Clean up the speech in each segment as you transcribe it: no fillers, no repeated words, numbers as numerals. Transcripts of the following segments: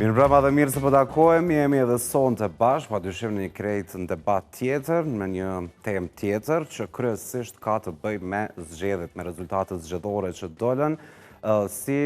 Mirëmbrëma dhe mirë se po takohemi, jemi edhe sonte bashkë, padyshim në një krejt në debat tjetër, me një temë tjetër, që kryesisht ka të bëjë me zgjedhjet, me rezultatet zgjedhore që dolën, si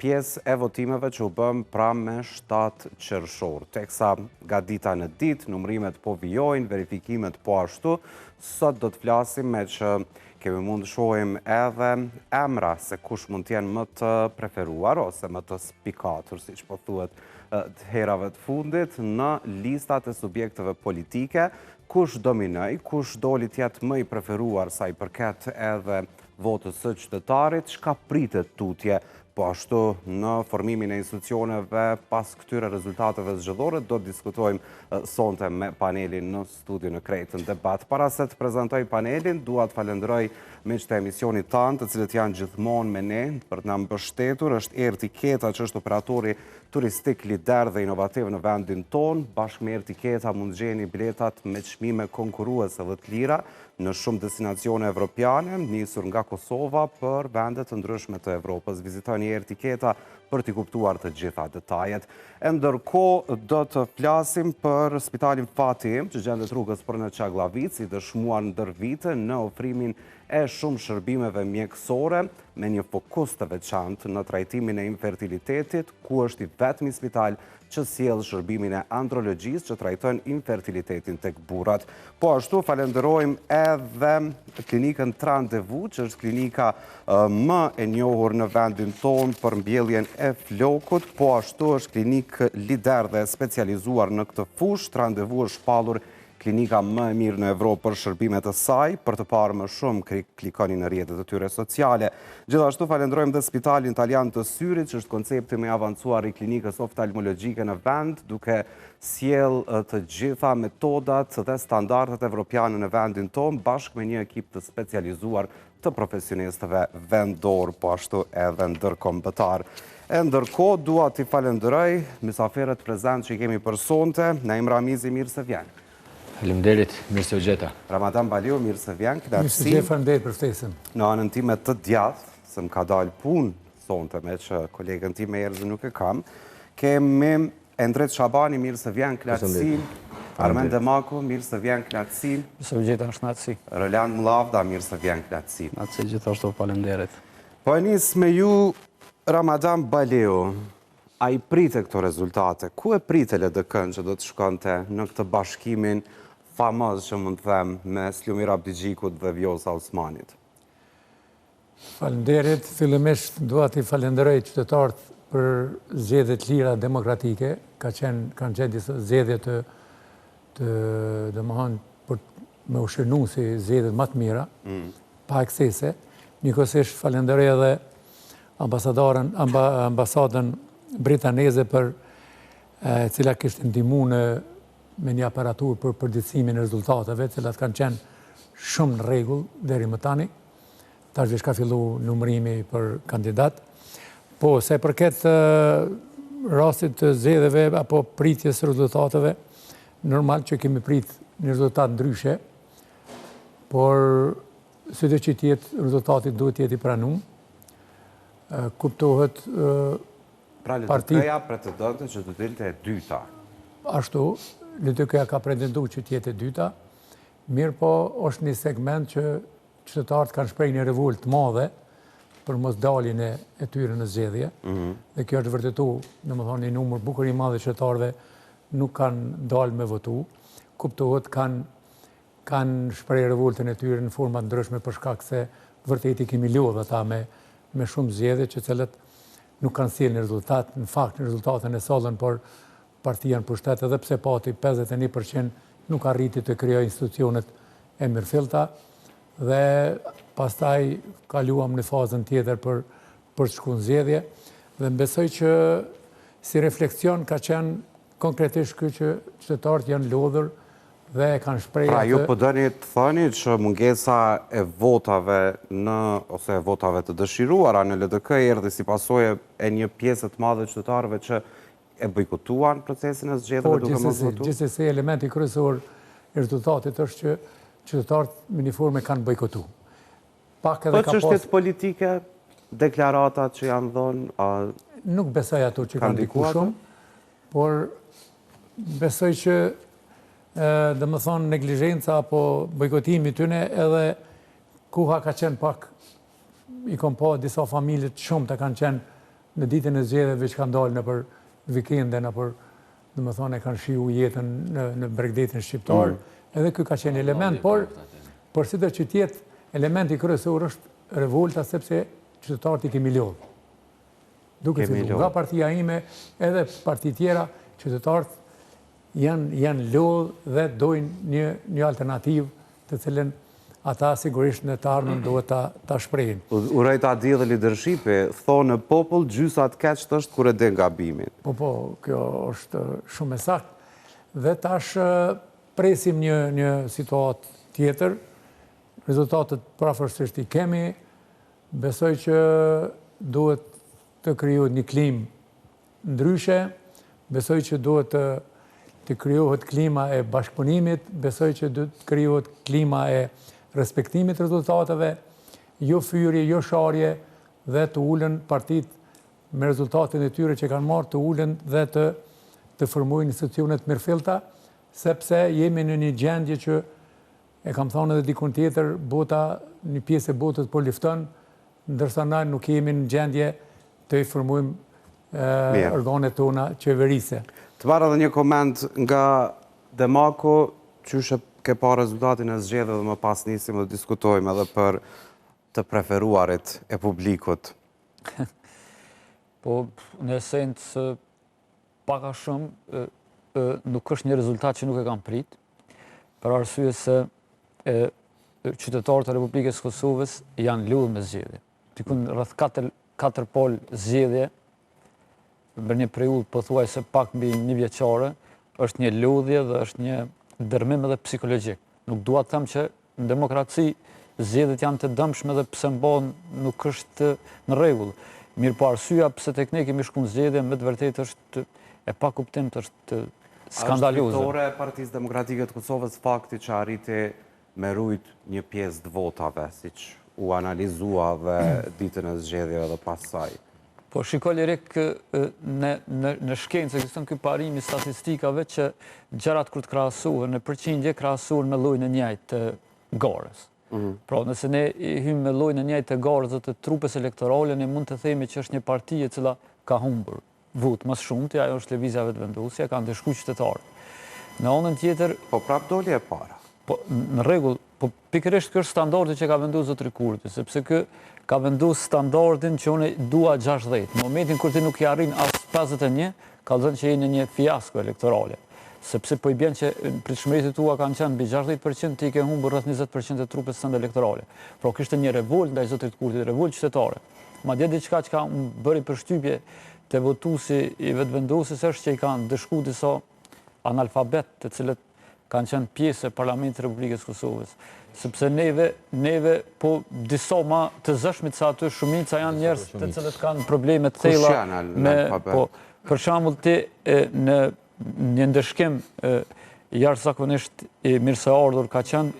pjesë e votimeve që u bëm pra me 7 qershor. Teksa nga dita në ditë, numërimet po vijojnë, verifikimet po ashtu, sot do të flasim me që kemi mund të shohim edhe emra se kush mund t'jenë më të preferuar ose më të spikatur, si që po thuhet të herave të fundit, në listat e subjekteve politike, kush dominoj, kush doli t'jetë më i preferuar sa i përket edhe votës së qytetarit, çka pritet tutje. Po ashtu në formimin e institucioneve pas këtyre rezultateve zgjedhore do të diskutojmë sonte me panelin në studio në Krejtën Debat. Para se të prezantoj panelin, dua të falenderoj miqtë e emisionit tanë, të cilët janë gjithmonë me ne për të na mbështetur. Është Ertiketa që është operatori turistik lider dhe inovativ në vendin tonë. Bashkë me Ertiketa mund gjeni biletat me çmime konkurruese dhe të lira në shumë destinacione evropiane, nisur nga Kosova për vendet të ndryshme të Evropës. Vizitoni Ertiketa për t'i kuptuar të gjitha detajet. E ndërkohë do të flasim për Spitalin Fatim, që gjendet rrugës për në Çagllavic, i dëshmuar ndër vite në ofrimin e shumë shërbimeve mjekësore, me një fokus të veçantë në trajtimin e infertilitetit, ku është i vetmi spital që sjell shërbimin e andrologjisë që trajton infertilitetin tek burrat. Po ashtu falenderojmë edhe klinikën Trandevu, që është klinika më e njohur në vendin tonë për mbjelljen e flokut, po ashtu është klinikë lider dhe specializuar në këtë fushë. Trandevu është shpallur klinika më e mirë në Evropë për shërbimet e saj. Për të parë më shumë, klikoni në rrjetet e tyre sociale. Gjithashtu falenderojmë dhe Spitalin Italian të Syrit, që është koncepti më i avancuar i klinikës oftalmologjike në vend, duke sjell të gjitha metodat dhe standardet evropiane në vendin tonë, bashkë me një ekip të specializuar të profesionistëve vendor, po ashtu edhe ndërkombëtar. E ndërkohë, dua t'i falenderoj mysafirët prezent që i kemi për sonte. Naim Ramizi, mirë se vjen. Faleminderit, mirë se u gjeta. Ramadan Baliu, mirë se vjen. Mirë se gjeta, faleminderit për ftesën. Në anën time të djathtë, se më ka dalë punë sonte me që kolegën time erë nuk e kam, kemi Endret Shabani, mirë se vjen, knatësi. Armen Demaku, mirë se vjen, knatësi. Mirë se u gjeta, është knatësi. Roland Mllavda, mirë se vjen, knatësi. Knatësi gjithashtu, faleminderit. Po e nis me ju, Ramadan Baliu. A i prite këto rezultate? Ku e prite LDK-n që do të shkonte në këtë bashkimin famoz që mund të them me Slumir Abdigjikut dhe Vjosa Osmanit? Faleminderit, fillimisht dua t'i falenderoj qytetarët për zgjedhjet lira demokratike, kanë qenë disa zgjedhje të domethënë për me u shënu si zgjedhjet më të mira, pa eksese. Njëkohësisht falenderoj edhe ambasadën britaneze për cila kishte ndihmuar me një aparatur për përditësimin e rezultateve, cilat kanë qenë shumë në rregull deri më tani. Tash ka filluar numërimi për kandidat. Po, se përket rastit të zgjedhjeve apo pritjes së rezultateve, normal që kemi prit një rezultat ndryshe, por sido që tjetë rezultati duhet jetë i pranuar. Kuptohet pra LDK-ja pretendonte që të dilte e dyta. Ashtu, LDK-ja ka pretenduar që të jetë e dyta, mirë po është një segment që qytetarët kanë shprehur një revolt të madhe për mos daljen e tyre në zgjedhje. Dhe kjo është vërtetuar, domethënë një numër bukur i madh qytetarëve nuk kanë dalë me votu. Kuptohet kanë shprehur revoltën e tyre në forma ndryshme për shkak se vërtet i kemi lodhur ata me shumë zgjedhje që cilët nuk kanë sjellë një rezultat, në fakt në rezultatën e sollën, por partia në pushtet edhe pse pati 51% nuk arriti të krijojë institucionet e mirëfillta dhe pastaj kaluam në fazën tjetër për të shkuar në zgjedhje dhe besoj që si refleksion ka qenë konkretisht ky që qytetarët janë lodhur dhe kanë shprehur. Pra ju po doni të thoni që mungesa e votave ose votave të dëshiruara në LDK erdhi si pasojë e një pjesë të madhe qytetarëve që e bojkotuan procesin e zgjedhjeve duke mos votuar? Gjithsesi elementi kryesor i rezultatit është që qytetarët me një formë kanë bojkotuar. Pak edhe ka pas çështjet politike, deklaratat që janë dhënë, nuk besoj ato që kanë ndikuar shumë. por besoj që dhe më thonë neglizhenca apo bojkotimi tyne edhe kuha ka qenë pak, i kom pa disa familjet shumë të kanë qenë në ditën e zgjedhjeve që kanë dalë në për vikende, në për, dhe më thonë, e kanë shiu jetën në Bregdetin shqiptar, edhe kjo ka qenë element, por si të që tjetë, elementi kryesor është revolta sepse qytetarët i kemi lodhë. Duke fillu nga partia ime, edhe parti tjera, qytetarët janë lodhë dhe dojnë një alternativë të cilën ata sigurisht në të ardhmen duhet ta shprehin. Urrej ta di dhe lidershipi, thonë në popull, gjysa të keqët është kur e den gabimin. Po, kjo është shumë e saktë. Dhe tash presim një situatë tjetër, rezultatet prafërsisht i kemi, besoj që duhet të krijohet një klimë ndryshe, besoj që duhet të krijohet klima e bashkëpunimit, besoj që duhet të krijohet klima e respektimit rezultateve, jo fyrje, jo sharje, dhe të ulen partit me rezultatin e tyre që kanë marrë, të ulen dhe të formojnë institucionet mirëfillta, sepse jemi në një gjendje që, e kam thonë edhe dikun tjetër, një pjesë e botës po lifton, ndërsa na nuk jemi në gjendje të i formojmë organet tona qeverise. Të marrë edhe një koment nga Demako, qyshe ke pa rezultatin e zgjedhjeve dhe më pas nisim dhe diskutojmë edhe për të preferuarit e publikut. Po, në esencë, paka shumë, nuk është një rezultat që nuk e kam prit, për arsye se qytetarët e Republikës Kosovës janë lodhur me zgjedhje. Tikun rreth 4 pol zgjedhje, për një periudhë pothuajse pak mbi një vjeçare, është një lodhje dhe është një dërmim edhe psikologjik. Nuk dua të them që në demokraci zgjedhjet janë të dëmshme dhe pse mbon nuk është në rregull. Mirë po arsyeja pse tek ne kemi shkuar në zgjedhje me të vërtetë është e pa kuptim, është skandaloze. Është fitore e Partisë Demokratike të Kosovës fakti që arriti me rujt një pjesë të votave, siç u analizua dhe ditën e zgjedhjeve dhe pas saj. Po shiko lirik në shkencë ekziston ky parim i statistikave që gjërat kur të krahasohen në përqindje krahasohen me llojin e njëjtë të garës. Pra nëse ne hymë me llojin e njëjtë të garës dhe të trupes elektorale, ne mund të themi që është një parti e cila ka humbur votë më shumë, ajo është Lëvizja Vetëvendosja, ka ndeshkuar qytetarët. Në anën tjetër, po prap doli e para. Po në rregull, po pikërisht ky është standardi që ka vendosur zotëri Kurti, sepse ky ka vendosur standardin që unë dua 60. Në momentin kur ti nuk i arrin as 51, ka thënë që je në një fiasko elektorale. Sepse po i bën që pritshmëritë tua kanë qenë mbi 60%, ti ke humbur rreth 20% e trupes tënd elektorale. Pra kishte një revolt ndaj zotërit Kurti, revolt qytetare. Madje diçka që ka bëri përshtypje te votuesi i Vetëvendosjes është që i kanë dëshkuar disa analfabet, të cilët kanë qenë pjesë e Parlamentit të Republikës Kosovës. Sepse neve po disa ma të zëshmit sa aty shumica janë njerëz të cilët kanë probleme të thella me për shembull ti në një ndeshkim jashtëzakonisht i mirëseardhur ka qenë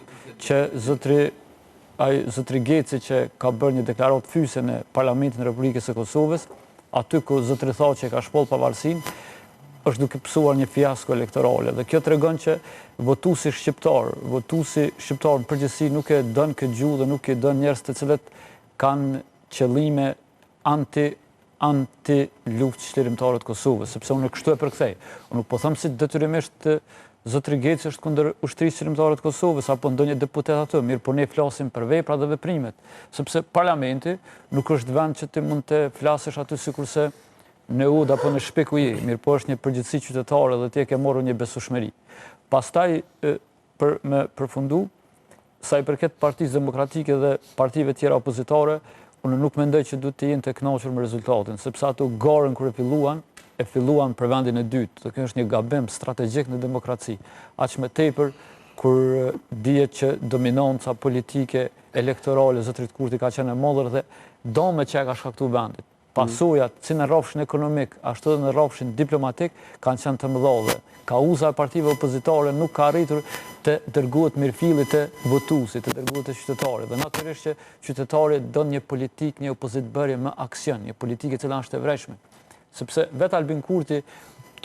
që zotri Geci që ka bërë një deklaratë fyse në Parlamentin e Republikës së Kosovës, aty ku zotri tha që ka shpoll pavarësinë, është duke pësuar një fiasko elektorale. Dhe kjo tregon që votuesi shqiptar në përgjithësi nuk e don këtë gjuhë dhe nuk e don njerëz të cilët kanë qëllime anti luftë çlirimtare të Kosovës, sepse unë kështu e përkthej. Unë nuk po them si detyrimisht zotri Geci është kundër ushtrisë çlirimtare të Kosovës apo ndonjë deputet aty, mirë po ne flasim për veprat dhe veprimet, sepse parlamenti nuk është vend që ti mund të flasësh aty sikurse në ud apo në shpeku je, mirë po është një përgjithësi qytetare dhe ti e ke marrë një besueshmëri. Pastaj, për me përfundu, sa i përket Partisë Demokratike dhe partive tjera opozitare, unë nuk mendoj që duhet të jenë të kënaqur me rezultatin, sepse ato garën kur e filluan për vendin e dytë, dhe kjo është një gabim strategjik në demokraci. Aq më tepër kur dihet që dominanca politike elektorale zotërit Kurti ka qenë e madhe dhe dome që e ka shkaktuar vendit. Pasojat, si në rrafshin ekonomik, ashtu edhe në rrafshin diplomatik, kanë qenë të mëdha dhe kauza e partive opozitare nuk ka arritur të dërgohet mirëfilli të votuesit, të dërgohet të qytetarit. Dhe natyrisht që qytetarit don një politikë, një opozitbërje me aksion, një politikë e cila është e vërejshme. Sepse vetë Albin Kurti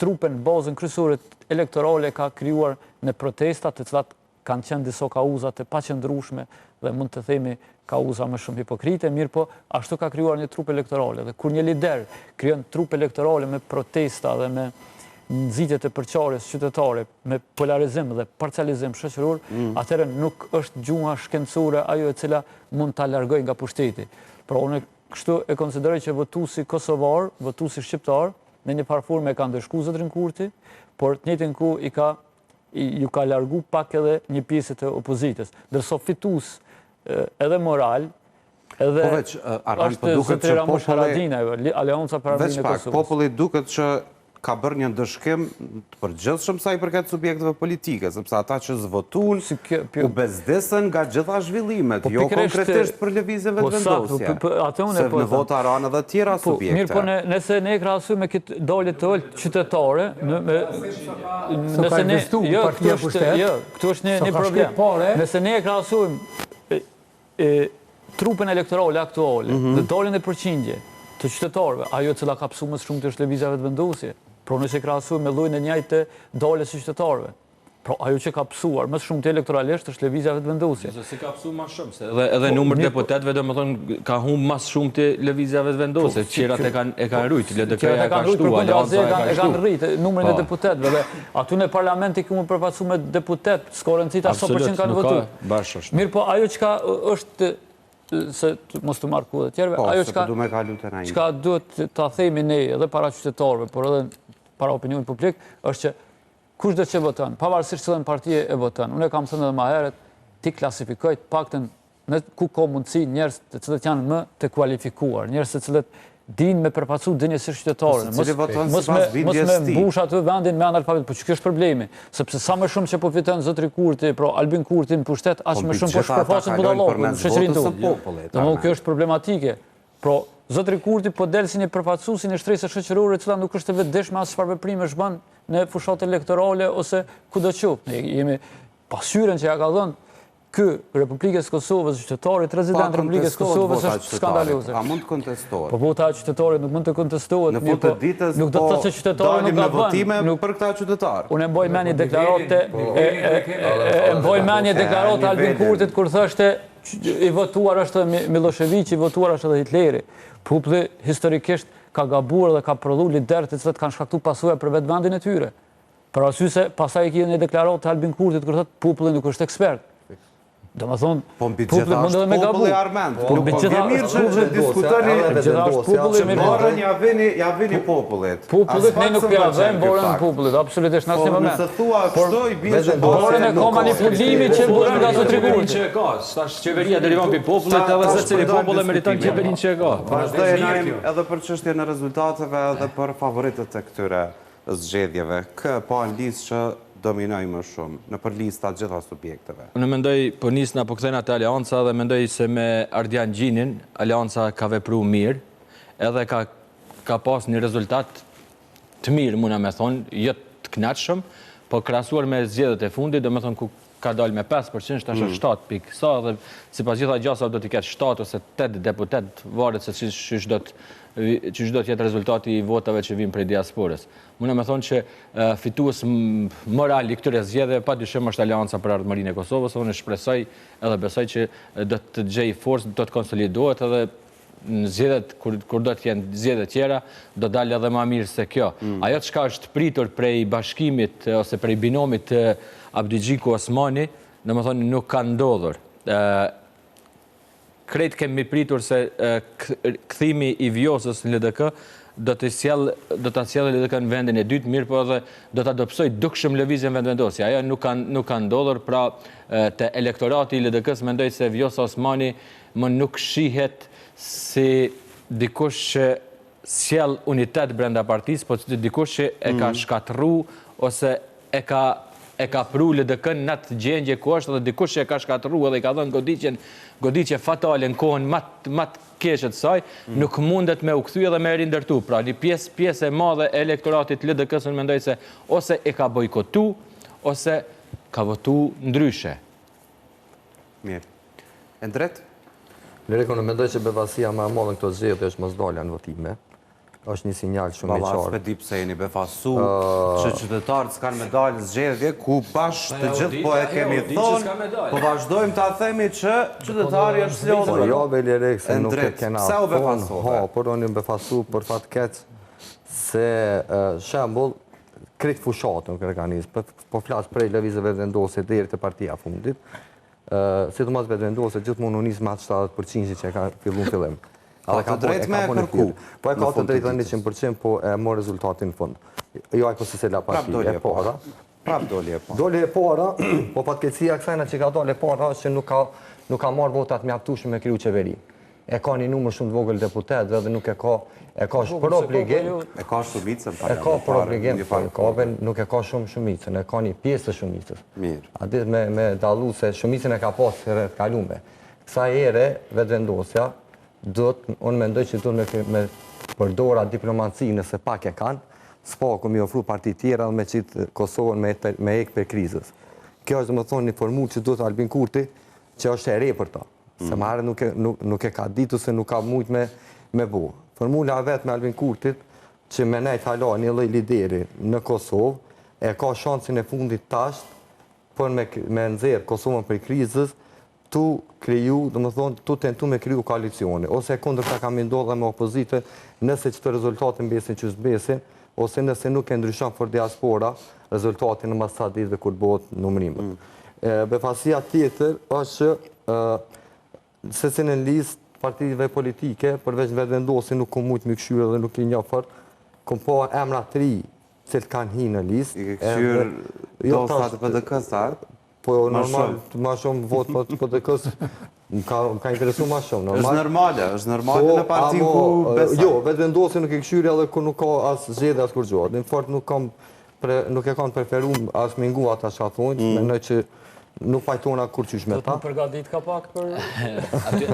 trupin, bazën kryesore elektorale ka krijuar në protestat të cilat kanë qenë disa kauza të paqëndrueshme dhe mund të themi kauza më shumë hipokrite, mirë po ashtu ka krijuar një trup elektorale. Dhe kur një lider krijon trup elektorale me protesta dhe me nxitje të përçarjes qytetare, me polarizim dhe parcializim shoqëror, atëherë nuk është gjuha shkencore ajo e cila mund ta largojë nga pushteti. Pra unë kështu e konsideroj që votuesi kosovar, votuesi shqiptar, në një farë formë e ka ndëshkuar zotrin Kurti, por të njëjtën kohë ju ka largu pak edhe një pjesë të opozitës. Ndërsa fitues edhe moral, edhe është zotri Ramush Haradinaj, Aleanca për Arminë e Kosovës. Populli duket që ka bërë një ndëshkim të përgjithshëm sa i përket subjekteve politike, sepse ata që zvotuan u bezdesën nga gjitha zhvillimet, jo konkretisht për lëvizjen vetëvendosje. Se në vota ranë edhe tjera subjekte. Mirë, po nëse ne krahasojmë me këtë dalje të ëllë qytetare, këtu është një problem. Nëse ne krahasojmë trupin elektorale aktuale dhe daljen e përqindje të qytetarëve, ajo e cila ka psu më shumë të është lëvizja vetëvendosje. Pro nëse krahasojmë me llojin e njëjtë të daljes së qytetarëve. Pra ajo që ka pësuar më shumë të elektoralisht është lëvizja vetëvendosje. Si ka pësu më shumë, se edhe numër deputetëve domethënë ka humbë më shumë të lëvizja vetëvendosje. Qerat e kanë rrit, LDK-ja ka shtu, Aleanca e kanë rrit numrin e deputetëve dhe aty në parlament i kemi përfaqësuar me deputet, s'ka rëndësi sa % kanë votuar. Mirë, po ajo çka është se mos të marrë kohë të tjerëve, ajo çka duhet ta themi ne edhe para qytetarëve, por edhe para opinionit publik, është që kushdo që voton, pavarësisht se partia e voton, unë e kam thënë edhe më herët, ti klasifikoj të paktën në ku ka mundësi njerëz të cilët janë më të kualifikuar, njerëz të cilët dinë me përfaqësu dinjësisht qytetarën. Mos me mbush atë vendin me analfabet, por që është problemi, sepse sa më shumë që po fiton zotri Kurti, pra Albin Kurti në pushtet, aq më shumë po shpërfaqen budallokun në shoqërinë tonë. Domethënë kjo është problematike. Pra zotri Kurti po del si një përfaqësues i shtresës shoqërore, e cila nuk është e vetëdijshme as çfarë veprime bën në fushat elektorale ose kudo qoftë. Ne jemi pasqyrën që ja ka dhënë ky Republikës Kosovës, qytetarit rezident Republikës Kosovës është skandaloze. A mund të kontestohet? Po vota e qytetarit nuk mund të kontestohet. Në fund të ditës nuk do të thotë se qytetari nuk ka votime për këta qytetarë. Unë mboj mendje deklarate Albin Kurtit kur thoshte i votuar është Milošević, i votuar është edhe Hitleri. Populli historikisht ka gabuar dhe ka prodhuar lider të cilët kanë shkaktuar pasojë për vetë vendin e tyre. Për arsye se pastaj kemi një deklaratë Albin Kurtit kur thotë populli nuk është ekspert. Domethënë, populli mund edhe me gabu. Po mbi gjitha mirë që diskutoni morën ja vini popullit. Popullit ne nuk ja vëmë borën popullit, absolutisht në asnjë moment. Nëse thua kështu i bie se borën e ka manipulimi që burën nga zotri Kurti që ka. Tash qeveria derivan pi popullit edhe secili popull e meriton qeverinë që ka. Vazhdojmë edhe për çështjen e rezultateve edhe për favoritët e këtyre zgjedhjeve. Kë pa listë që dominoj më shumë në për lista gjitha subjekteve. Unë mendoj, po nisë nga po këthejnë atë Aleanca dhe mendoj se me Ardian Gjinin, Aleanca ka vepru mirë, edhe ka pas një rezultat të mirë, muna me thonë, jëtë të knatëshëm, po krasuar me zgjedhjet e fundit, do me thonë ku ka dalë me 5%, është 7.sa, dhe si pas gjitha gjasa do t'i ketë 7 ose 8 deputet, varet se që do të jetë rezultati i votave që vinë prej diasporës. Mune me thonë që fitues moral i këtyre zgjedhjeve pa dyshim është Aleanca për Ardhmërinë e Kosovës, unë shpresoj edhe besoj që do të gjej forcë, do të konsolidohet edhe në zgjedhjet, kur do të jenë zgjedhje tjera, do dalë edhe më mirë se kjo. Ajo çka është pritur prej bashkimit ose prej binomit të Abdigjiku Osmani, domethënë nuk ka ndodhur. Krejt kemi pritur se kthimi i Vjosës në LDK do ta sjellë LDK në vendin e dytë, mirë po edhe do ta dobësoj dukshëm lëvizjen vendvendosje. Ajo nuk ka ndodhur, pra te elektorati i LDK-s mendoj se Vjosa Osmani më nuk shihet si dikush që sjell unitet brenda partisë, po si dikush që e ka shkatërru ose e ka pru LDK në atë gjendje ku është, dhe dikush që e ka shkatërru edhe i ka dhënë goditje fatale në kohën më të keqe të saj, nuk mundet me u kthy edhe me rindërtu. Pra një pjesë e madhe e elektoratit LDK-s unë mendoj se ose e ka bojkotu, ose ka votu ndryshe. Mirë. Endret? Unë mendoj që bevasia më e madhe në këto zgjedhje është mosdalja në votime. është një sinjal shumë i Balla, qartë. s'pe di pse jeni befasu që qytetarët s'kanë medalë zgjedhje, ku bashkë të gjithë po e kemi thonë, po vazhdojmë ta themi që qytetari është Po lodhur. jo, Belerek, se nuk e drejt. kena Pse u thonë, befasove? por unë jam befasu për fat keq se shembull krejt fushatën këtë organizm, po flas prej lëvizjeve vendose deri te partia fundit, sidomos vendose gjithmonë u nis me atë 70% që ka fillim. Ka të drejtë me kërku. Po e ka të drejtë 100%, po e mor rezultatin në fund. Jo ai po se la parti e para. Prap doli e para. Doli e para, po fatkeqësia kësajna që ka dalë e para është që nuk ka marrë votat mjaftueshme me kriju qeveri. E ka një numër shumë të vogël deputetëve dhe nuk e ka për obligim. E ka shumicën E ka për obligim, nuk e ka shumë shumicën, e ka një pjesë të shumicës. Mirë. A ditë me dallu se shumicën e ka pasë herë të kalume. Kësa ere, vetëvendosja, unë mendoj që duhet me përdora diplomaci nëse pak e kanë, s'paku mi ofru parti tjera dhe me qitë Kosovën me ek për krizës. Kjo është dhe më thonë një formul që duhet Albin Kurti, që është e re për ta. Se ma herë nuk e ka ditu se nuk ka mujt me bu. Formula vetë me Albin Kurtit, që me nejtë hala një lloj lideri në Kosovë, e ka shansin e fundit tasht për me nëzirë Kosovën për krizës, tu kriju, dhe më thonë, tu tentu me kriju koalicione, ose kundër ta kam ndodhe me opozite, nëse që të rezultatin besin që s'besin, ose nëse nuk e ndryshon për diaspora, rezultatin në mas sa ditë dhe kur bëhet numërimët. Befasia tjetër është se si në listë partive politike, përveç në vetëvendosi nuk ku mujtë më këshyrë dhe nuk i njofër, kom po emra 3 cilë kanë hi në listë. I këshyrë dosat PDK-s, a? Po normal, ma shumë vot për të kësë, ka interesu ma shumë. është normale në parti ku besa. Jo, vetë vendosi nuk e këshyri edhe ku nuk ka asë zxedhe, asë kur gjohet. Në fort nuk e kanë preferu asë mingu ata shathonjë, menoj që nuk pajtona kur qysh me ta. Do të më përgatit ka pak për...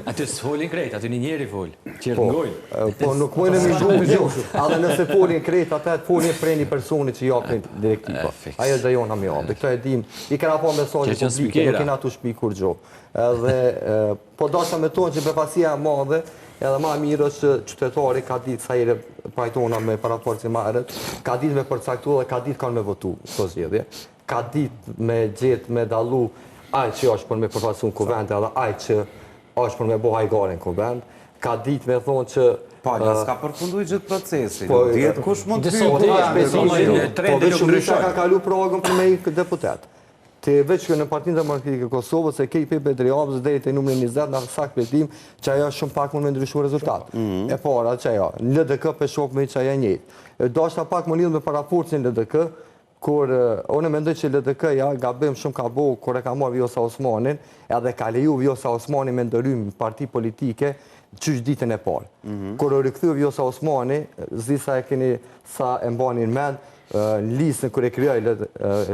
Aty s'folin krejt, aty një njeri fol, qërë ngojnë. Po nuk mojnë e mingu, jo. Adhe nëse folin krejt, ata e folin prej një personi që japin direktiva. Ajo dhe jona mi japin. Dhe këto e dim, i kena po mesajnë publike, nuk kena tu shpi kur gjo. Po dasha me tonë që befasia madhe, edhe ma mirë është që qytetari ka ditë sa jere pajtona me paraporci ma erët, ka ditë me përcaktu dhe ka ditë kanë me votu të zjedhje. Ka ditë me gjithë, me dalu ajë që është për me përfasu në kuvend edhe ajë që është për me bo hajgare në kuvend. Ka ditë me thonë që... Palja, s'ka përfundu i gjithë procesin. Djetë kush mund të Po veç shumica ka kalu progën për me i deputet. Të veç që në Partinë Demokratike Kosovës e kej për Bedriavës dhe të numrin 20 në sakt petim që ajo shumë pak mund me ndryshu rezultat. E para që ajo, në LDK për shok me që ajo njëtë. Do është pak më lidhë me paraporcin LDK, kur unë mendoj që LDK-ja gabim shumë ka bo kur e ka marrë Vjosa Osmanin, edhe ka leju Vjosa Osmanin me ndërrym parti politike qysh ditën e parë. Kur u rikthyu Vjosa Osmani, zisa e keni sa e mbanin mend, në listën kër e kryoj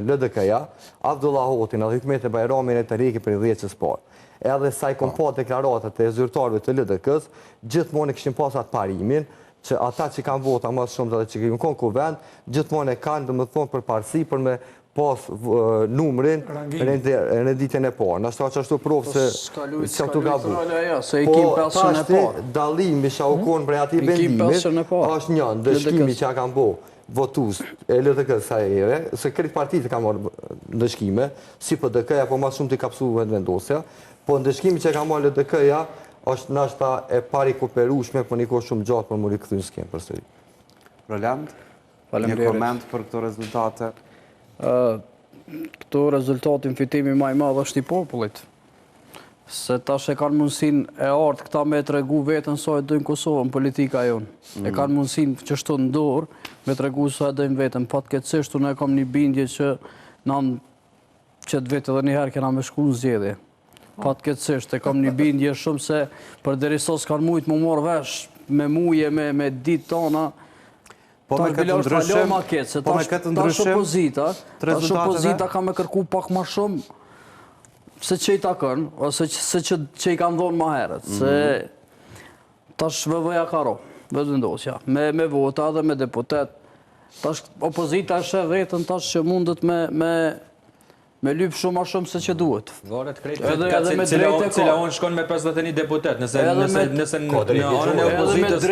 LDK-ja, Abdullah Hotin edhe Hikmet e Bajramin e të reki për 10 parë. Edhe sa i kom pa deklaratët e zyrtarëve të LDK-s, gjithmonë e këshin pasat parimin, që ata që kanë vota më shumë dhe që kemë konë kuvend, gjithmonë e kanë dhe më thonë për parësi, për me pas numrin në ditën e parë. Nështë ta që ashtu provë se që tu ka bu. Po tashti dalimi shaukon për ati vendimit, është një ndëshkimi që a kanë bo votus e LDK sa ere, se këtë partit e ka marrë ndëshkime, si PDK-ja, po ma shumë të kapsu vendosja, po ndëshkimi që ka marrë LDK-ja, është nashta e pari kooperushme, për një kohë shumë gjatë për më rikëthy në skemë për sëri. Roland, një koment për këto rezultate? Këto rezultatin fitimi maj madhë është i popullit. Se tash e kanë mundësin e artë këta me të regu vetën sa e dojnë Kosovën, politika jonë. E kanë mundësin që shto në dorë me të regu sa e dojnë vetën. Patkeqësisht unë e kam një bindje që në qëtë vetë edhe njëherë kena me shku në zjedhje. Patkeqësisht e kam një bindje shumë se për deri sos kanë mujtë më morë vesh me muje, me ditë tona. Po me këtë ndryshim, tash opozita ka me kërku pak ma shumë se që i takën, ose se që i kanë dhonë ma herët. Se tash VV-ja ka ro, vetëvendosja, me vota dhe me deputet. Tash opozita është e vetën tash që mundet me me lyp shumë a shumë se që duhet. Varet krejt Edhe me cila drejtë ka. unë shkon me 51 deputet, nëse në anën e Edhe opozitës...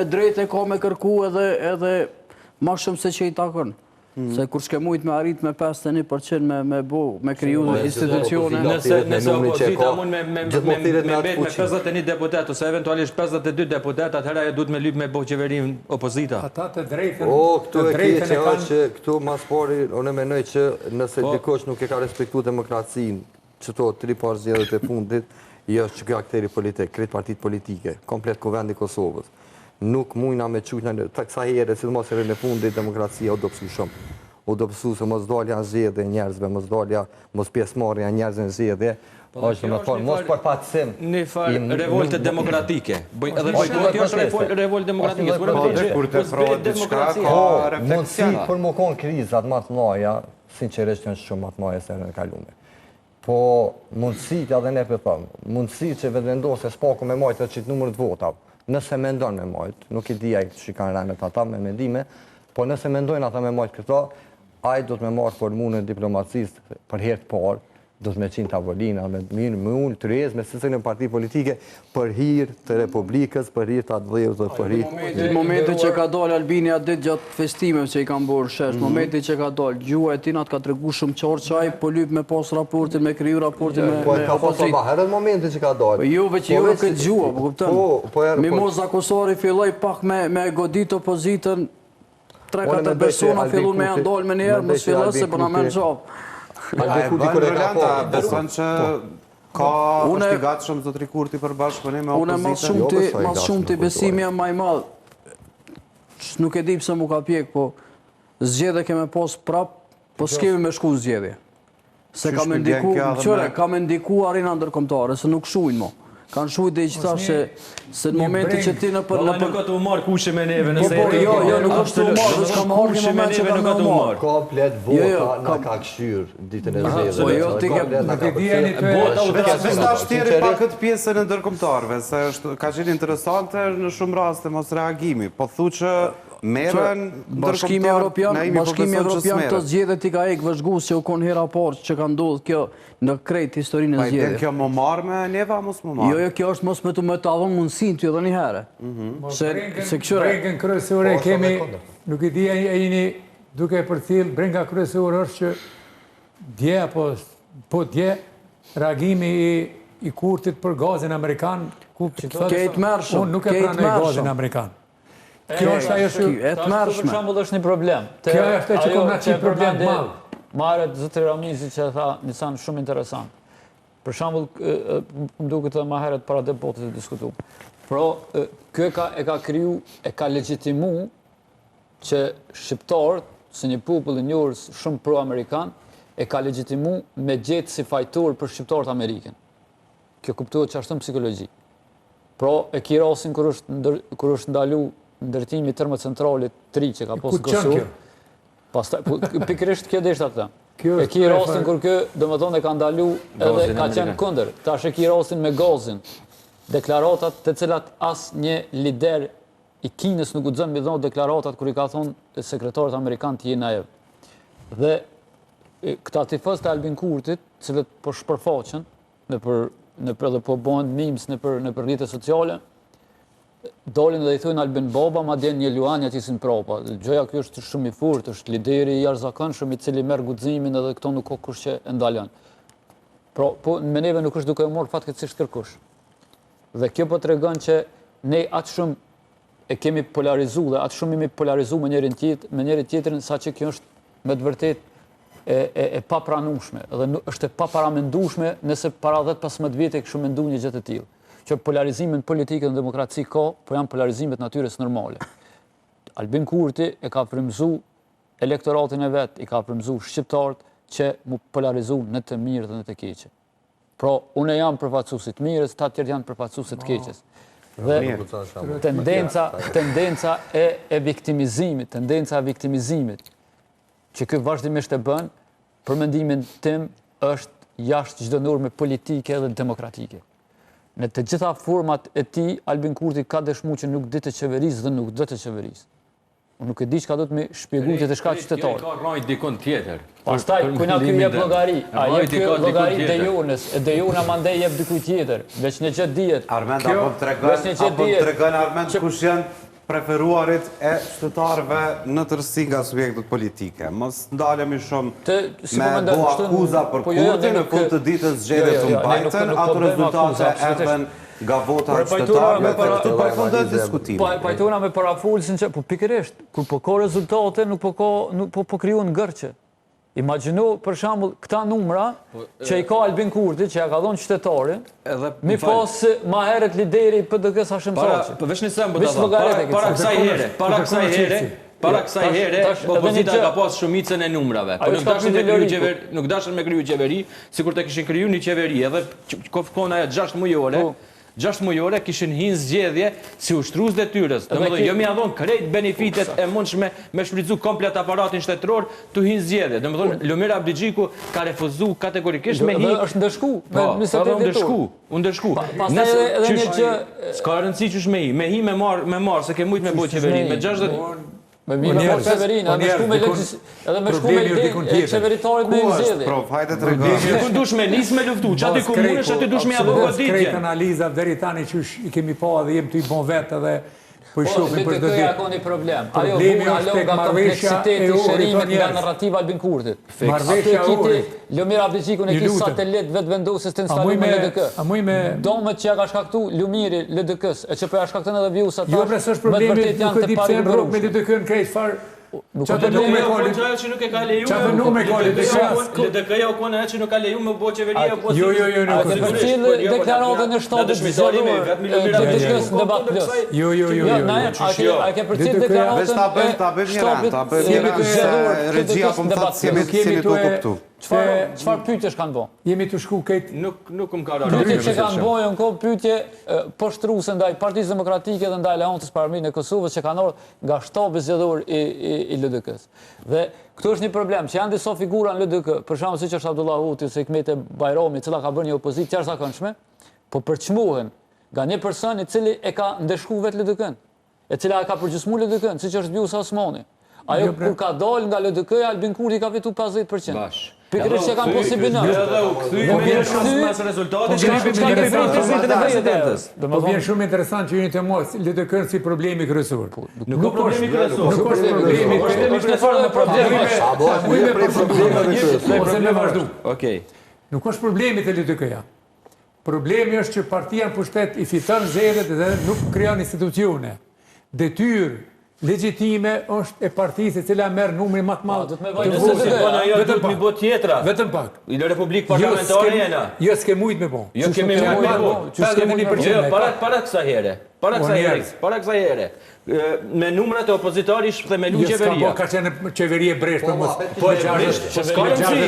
me drejtë ka me kërku edhe ma shumë se që i takon. Se kur shke mujt me arrit me 51% me kriju institucione. Nëse opozita mund me bet me 51 deputet, ose eventualisht 52 deputet, atëhera e duhet me lyp me bo qeverin opozita. Ata të drejtën... Këtu e keqe është që këtu mas pari, unë menoj që nëse dikosh nuk e ka respektu demokracinë, që to 3 parë zgjedhjet e fundit, jo që kjo akteri politik, kretë partit politike, komplet kuvendi Kosovës. Nuk mujna me qujna në të kësa here, si të mos e rrën e fundit, demokracia o do pësu shumë. O do pësu se mos dalja në zgjedhje njerëzve, mos dalja, mos pjesëmarrja njerëzve në zgjedhje, është me thonë, mos për patësim. Një farë revolte demokratike. Edhe bojkoti është revolte demokratike. Kur të frohet diçka, ka refleksion. Mundësi për më konë krizat më të mëdha, sinqerisht janë shumë më të mëdha se në kalume. Po mundësit, edhe ne për thëmë, mundësit që vendose s'paku me majtë të qitë numër të votave, nëse me ndonë me majtë, nuk i dhja që i kanë rëmet ata me mendime, po nëse me ndojnë ata me majtë këta, ajë do të me marë formunën diplomacistë për herë të parë, do të me qinë tavolina, me unë të rejës, me sësën e parti politike, për hirë të Republikës, për hirë të atë dhejës dhe për hirë. Në momentin që ka dalë Albini atë ditë gjatë festimeve që i kanë bërë shesh, momentin që ka dalë, gjua e tina të ka tregu shumë qarë qaj, po lyp me pas raportin, me kriju raportin me Po e ka pas herët momentin që ka dalë. Jo, veç jo këtë gjua, po kuptën. Mimoza Kosari filloj pak me godit opozitën, 3-4 persona fillu me janë dalë me njerë, më s'filloj se përna me në gjavë. Beson që ka është i gatë shumë zotri Kurti për bashkëpunim me opozitën? Une mas shumë të besimi jam maj madhë. Nuk e di pëse mu ka pjek, po zgjedhe keme pos prap, po s'kemi me shku zgjedhe. Se ka me ndiku arena ndërkombëtare, se nuk shujnë mo. Kanë shujt dhe i qëta se në momentin që ti në për... Valla nuk ka të umarë kushe me neve nëse e të Jo, nuk është të umarë, dhe s'ka më harë një moment që ka në umarë. Komplet vota në ka këshyrë ditën e zhjeve. Po jo, ti ke... Vesta shtjeri pa këtë pjesën e ndërkombëtarëve, se ka qenë interesante në shumë raste mos reagimi, po thu që merën Bashkimi Evropian të zgjedhjet i ka ekë vëzhgus që u konë hera parë që ka ndodhë kjo në krejt historinë e zgjedhjet. Kjo më marë me neva, mos më marë? Jo, kjo është mos me të më të avon mundësin të jo dhe një herë. Se këshure... Brengën kryesore kemi, nuk i di e jini duke për thilë, brenga kryesore është që dje, po dje, reagimi i Kurtit për gazin Amerikan, Kejtë mërshëm, unë nuk e pranoj gazin Amerikan. Kjo është ajo që... Etë mërshme. Për shambull është një problem. Kjo është që kom në qitë problem të malë. Maret zëtëri Ramizi që tha një sanë shumë interesant. Për shambull, më duke të ma heret para debatit të diskutu. Pro, kjo e ka kriju, e ka legjitimu që shqiptarët, se një popull i njërës shumë pro-amerikan, e ka legjitimu me gjetë si fajtor për shqiptarët Amerikan. Kjo kuptuhet që ashtë në psikologji. Pro, e kirasin kër është ndalu ndërtimi termocentralit 3 që ka posë Kosovë. Pikërisht kjo deshtë atë. E ki rastin kur kjo, do më thonë, e ka ndalu edhe ka qenë kunder. Ta shë ki rastin me gazin. Deklaratat të cilat as një lider i Kinës nuk u dzën me dhonë deklaratat kër i ka thonë sekretarët Amerikan të jenë ajev. Dhe këta tifës të Albin Kurtit, cilët po shpërfaqen, në për dhe po bëhen memes në për rrjetet sociale, dolin dhe i thujnë Albin Baba, ma djenë një luanja që isin propa. Gjoja kjo është shumë i furt, është lideri i jashtëzakonshëm i cili merë guximin edhe këto nuk ka kush që e ndalon. Po me neve nuk është duke u morë fatkeqësisht kërkush. Dhe kjo po tregon që ne atë shumë e kemi polarizu dhe atë shumë imi polarizu me njëri tjetrin, sa që kjo është me të vërtet e papranueshme dhe është e paparamendueshme nëse para 10-15 vite kështu mendu një gjë të tillë. Që polarizimin politike dhe demokraci ka, po janë polarizimet natyres normale. Albin Kurti e ka frymëzu elektoratin e vetë, i ka frymëzu shqiptarët që mu polarizu në të mirë dhe në të keqe. Pra, unë jam përfaqësues të mirës, ta tjerë janë përfaqësues të keqes. Dhe tendenca e viktimizimit, që kjo vazhdimisht e bën, për mendimin tim, është jashtë çdo norme politike dhe demokratike. Në të gjitha format e tij, Albin Kurti ka dëshmu që nuk di të qeverisë dhe nuk do të qeverisë. Unë nuk e di çka do të më shpjegoj të shka qytetar. Ka rrojt dikon tjetër. Pastaj kujna ky jep llogari, a jep ky llogari Dejonës, e Dejona mandej jep dikujt tjetër, veç në çet dihet. Armend apo tregon Armend kush janë preferuarit e qytetarëve në tërësi nga subjektet politike. Mos ndalemi shumë me bo akuza për Kurti, në fund të ditës zgjedhjet u mbajtën, ato rezultate erdhen nga vota qytetarëve për të përfunduar diskutimin. Pajtona me parafulsin që, po pikërisht, kur po ka rezultate, nuk po krijon ngërçe. Imagjino për shembull këta numra që i ka Albin Kurti, që ja ka dhënë qytetarin, mi pas ma herët lideri PDK-s Hashim Thaçi. Veç një sem para kësaj here, opozita ka pas shumicën e numrave. Po nuk dashën me kriju qeveri, sikur të kishin kriju një qeveri, edhe kona e 6 mujore, 6 mujore kishin hinë zgjedhje si ushtrues detyrës. Domethënë, jo mi ia dhon krejt benefitet e mundshme me shfrytzu komplet aparatin shtetëror tu hinë zgjedhje. Domethënë, Lumir Abdixhiku ka refuzuar kategorikisht me hi. Është ndeshku, u ndeshku. Pastaj edhe një gjë, s'ka rëndësi qysh me hi. Me hi me marr se ke mujt me bëj qeveri me 60. Me mirë me qeverin, edhe me shku me qeveritarit me zgjedhje. Prof, hajde të regojnë. Ku dush me nis me luftu, që ati komunesh ati dush me jabë goditje. Krejt analizat deri tani që i kemi pa dhe jem të i bon vetë edhe po i shofim për të ditë. BTK-ja ka një problem. Ajo vune alo nga kompleksiteti shërimit nga narrativa Albin Kurtit. Ato e kiti Lumir Abdixhiku në kisë satelit vetë vendosës të instalu me LDK. Domet që ja ka shkaktu Lumiri LDK-s, e që po ja shkaktën edhe vjusat tash, jo presë është problemi, nuk e di pse në rrugë me LDK-n krejt farë. Qatë nume ka që nuk e ka leju. Qatë nume ka LDK-ja u kone që nuk ka leju me bo qeveria. Jo, për cilë deklaratën e shtatit zgjedhor LDK-s në debat plus. Jo. A ke për cilë deklaratën ta bëjmë se regjia po më thatë si jemi të kuptu. Çfarë pyetjesh kanë bën? Jemi të shku këtë... Nuk më ka rarë. Pyetje që kanë bën në kohë pyetje poshtruese ndaj Partisë Demokratike dhe ndaj Aleancës për Armiqnë e Kosovës që kanë ardhur nga shtabi zgjedhor i LDK-s. Dhe këtu është një problem, që janë disa figura në LDK, për shembull siç është Abdullah Huti ose Hikmete Bajrami, e cila ka bërë një opozitë të jashtëzakonshme, po përçmohen nga një person i cili e ka ndeshkuar vetë LDK-n, e cila e ka përgjysmuar LDK-n, siç është Bjusa Osmani. Ajo kur ka dalë nga LDK-ja, Albin Kurti ka fitu 50%. Pikërisht që kanë posibilitet. Edhe u kthye me shumë pas rezultatit. Po vjen shumë interesant që jeni të mos LDK-n si problemi kryesor. Nuk ka problemi kryesor. Nuk është problemi kryesor me probleme. Ose me vazhdu. Okej. Nuk është problemi të LDK-ja. Problemi është që partia në pushtet i fiton zgjedhjet dhe nuk krijon institucione. Detyrë legjitime është e partisë e cila merr numrin më të madh të votave. Vetëm pak. I Republikë Parlamentare jena. Jo s'ke mujt me po. Jo kemi mujt me po. Para kësaj here. Me numrat e opozitarit dhe me lu qeveria. Ka qenë qeveri e bresh për mos. Po e bresh,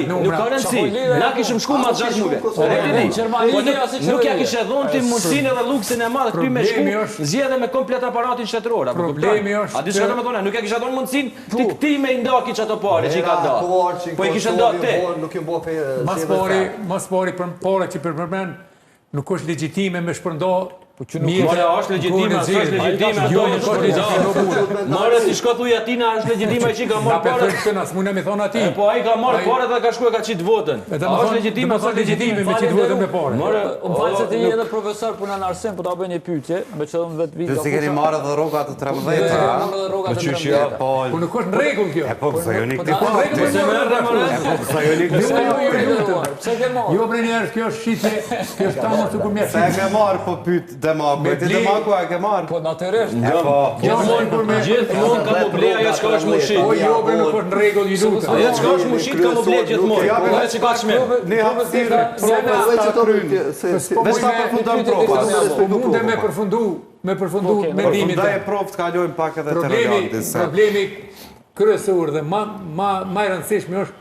nuk ka rëndësi. Na kishim shku ma 6 muaj. Nuk ja kishe dhënë ti mundësinë edhe luksin e madh këty me shku zgjedhje me komplet aparatin shtetëror. Problemi është. A di çfarë më thonë? Nuk ja kisha dhënë mundësinë ti këtij me i ndaki çato parë që i ka dhënë. Po i kishe ndarë ti. Nuk i mbo fe. Mas pori për pora që përmend nuk është legjitime me shpërndo. Është legjitime, është legjitime. Jo, nuk është legjitime. Marrë ti shko thuj atina, është legjitime që ka marrë parë. As mund me thon aty. Po ai ka marrë parë dhe ka shkuar ka çit votën. Është legjitime, është legjitime me çit votën me parë. Unë falë se ti je edhe profesor puna në Arsen, po ta bëj një pyetje, me qëllim vetë vit. Ti keni marrë edhe rroga të 13. Po nuk është në rregull kjo. Po pse jo nik ti po. Pse jo nik. Pse ke marrë? Jo prenjer, kjo është shitje, kjo është tamë të kumjet. Sa ke marrë po pyet Demaku, ti Demaku a ke marrë? Po natyrisht. Gjithmonë ka më ble ajo çka është mushit. Po jo, nuk është në rregull i lutem. Ajo çka është mushit ka më ble gjithmonë. Ajo çka është me. Ne hapësirë Veç ta përfundon prova. Mundem me përfundu mendimin. Përfundaj e provë të kalojmë pak edhe të relevantit. Problemi kryesor dhe ma i rëndësishme është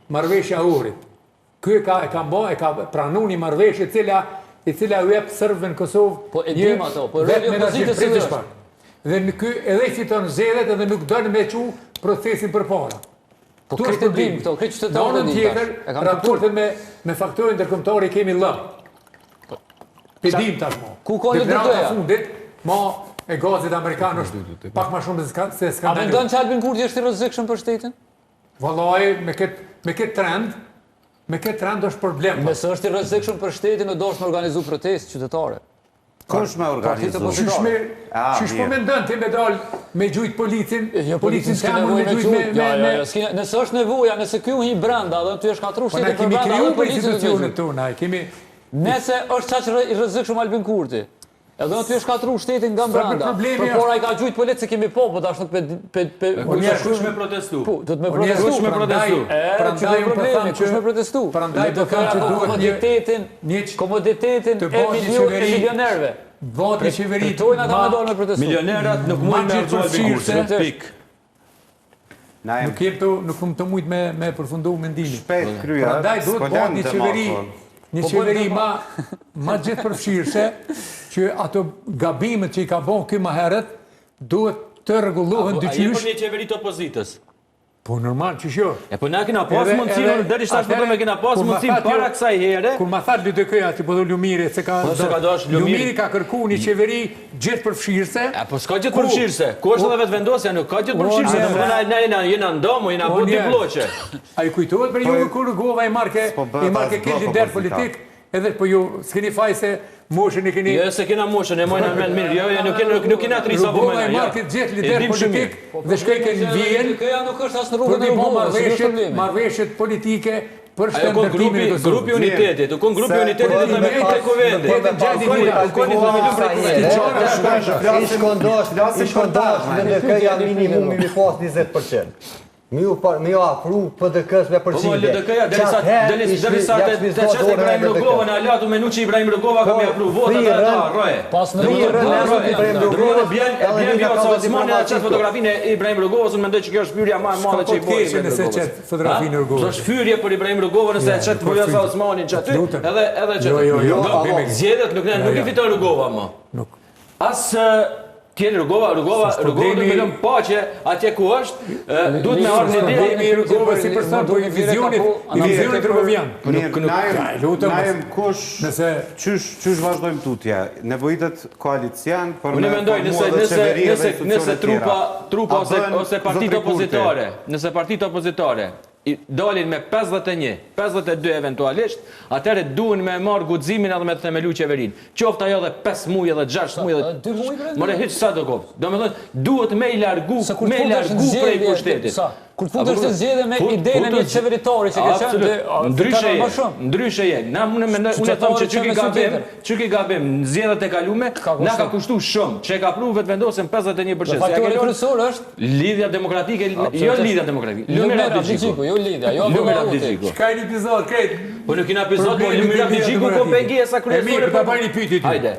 marrëveshja e Ohrit. Ky e ka pranuar një marrëveshje e cila u jep serbëve në Kosovë. Po e dim ato, po roli i opozitës është. Dhe ky edhe i fiton zgjedhjet edhe nuk don me çu procesin përpara. Po këtë dim këto, këtë qytetarë din. Tjetër, raportet me faktorë ndërkombëtar i kemi lënë. Pe dim tashmë. Ku ka LDK-ja? Fundit, ma e gazit Amerikan është pak ma shumë se A skandali. mendon që Albin Kurti është i rrezikshëm për shtetin? Vallaj, me këtë trend është problem. Nëse është i rrezikshëm për shtetin, do është me organizu protestë qytetare. Kush me organizu? Qysh po mendon ti me dal me gjujt policin s'ka temën me gjujt me... Nëse është nevoja, nëse ky u hi brenda dhe ty është katru Po na shtetin për kemi brenda kriju dhe për policin do të institucionet gjujt. tona, kemi... Nëse është qaq i rrezikshëm Albin Kurti, edhe në ty është katru shtetin nga brenda, problemi por ai ka gjujt policë se kemi po ashtu Kush me protestu? do të me protestu. Kush me protestu? Prandaj unë po them Kush me protestu? Prandaj po them që duhet komoditetin e milionerëve. voti qeverit Tojna ka me dalë me protestu. Milionerat nuk mund me arzu Albin Kurti. Pik. nuk kom të mujt me përfundu mendimin. Shpejt krya. Prandaj duhet bëhet një qeveri ma gjithë përfshirëse që ato gabimet që i ka bon ky më herët duhet të rregullohen A je për dyqysh. një qeveri të opozitës? Po normal që shjo. E po na kena pas mundësinë, deri tash po me kena pas mundësinë para kësaj here. Kur ma tha LDK-ja që po do Lumiri se ka Lumiri ka kërku një qeveri gjithë përfshirëse. Po s'ka gjithë përfshirëse. Ku është edhe vetëvendosja, nuk ka gjithë përfshirëse. Na jena ndomë, jena bë dy bloqe. A i kujtohet për ju kur Rugova i marke ke lider politik, edhe po ju s'keni faj se moshën e keni... Jo, se kena moshën, e mojna me mirë, jo, nuk kena trisa po Rugova i marke gjithë lider politik dhe shkejke në vijen Kjo nuk është asë në për rrugën e t'i bo Rrugovës, marrveshjet politike për Ajo kon grupi unitetit, kon grupi unitetit dhe me këtë kuvende. Ishkondash dhe LDK-ja minimumi mi pas 20%. Mi ju afru PDK-s me përqindje. LDK-ja, derisa të qëtë Ibrahim Rugova në alatu me nuqë Ibrahim Rugova ka me afru votat e ta, roje. Pas në Bjen Vjoca Osmani e qëtë fotografinë e Ibrahim Rugovës, unë mendoj që kjo është fyrja ma e madhe që i bojë Ibrahim nëse Rugovës. qëtë fotografinë e Rugovës. është fyrje për Ibrahim Rugovën nëse e qëtë Vjoca Osmani që aty, edhe qëtë. Zjedhet nuk i fiton Rugova më. As tjenë Rugova duhet me lëmë pache atje ku është, duhet me ardhë një Problemi i Rugovës si person, po i vizionit Rugovian. Najem kush, qysh vazhdojmë tutje, nevojitet koalician për Unë mendoj nëse trupa ose partitë opozitare dalin me 52 eventualisht, atëre duhen me marrë guximin edhe me të themelu qeverin. Qoftë ajo dhe 5 muaj edhe 6 muaj edhe 2 muaj brenda. More hiç sa do kopë. Domethënë duhet me i largu prej pushtetit. Kur të fundesh të zgjedhje me idenë e një qeveritari që ke qenë ndryshe je. Unë e them që çu ke gabim, në zgjedhjet e kaluame na ka kushtuar shumë, që e ka pru vetëvendosjen 51%. Faktori kryesor është lidhja demokratike, jo lidhja demokratike. Lumira Abdixhiku, jo lidhja, jo Lumira Abdixhiku. Çka një epizod krejt? Po nuk kena epizod, po Lumira Abdixhiku po PG sa kryesore. Ta bëni pyetje ty. Hajde.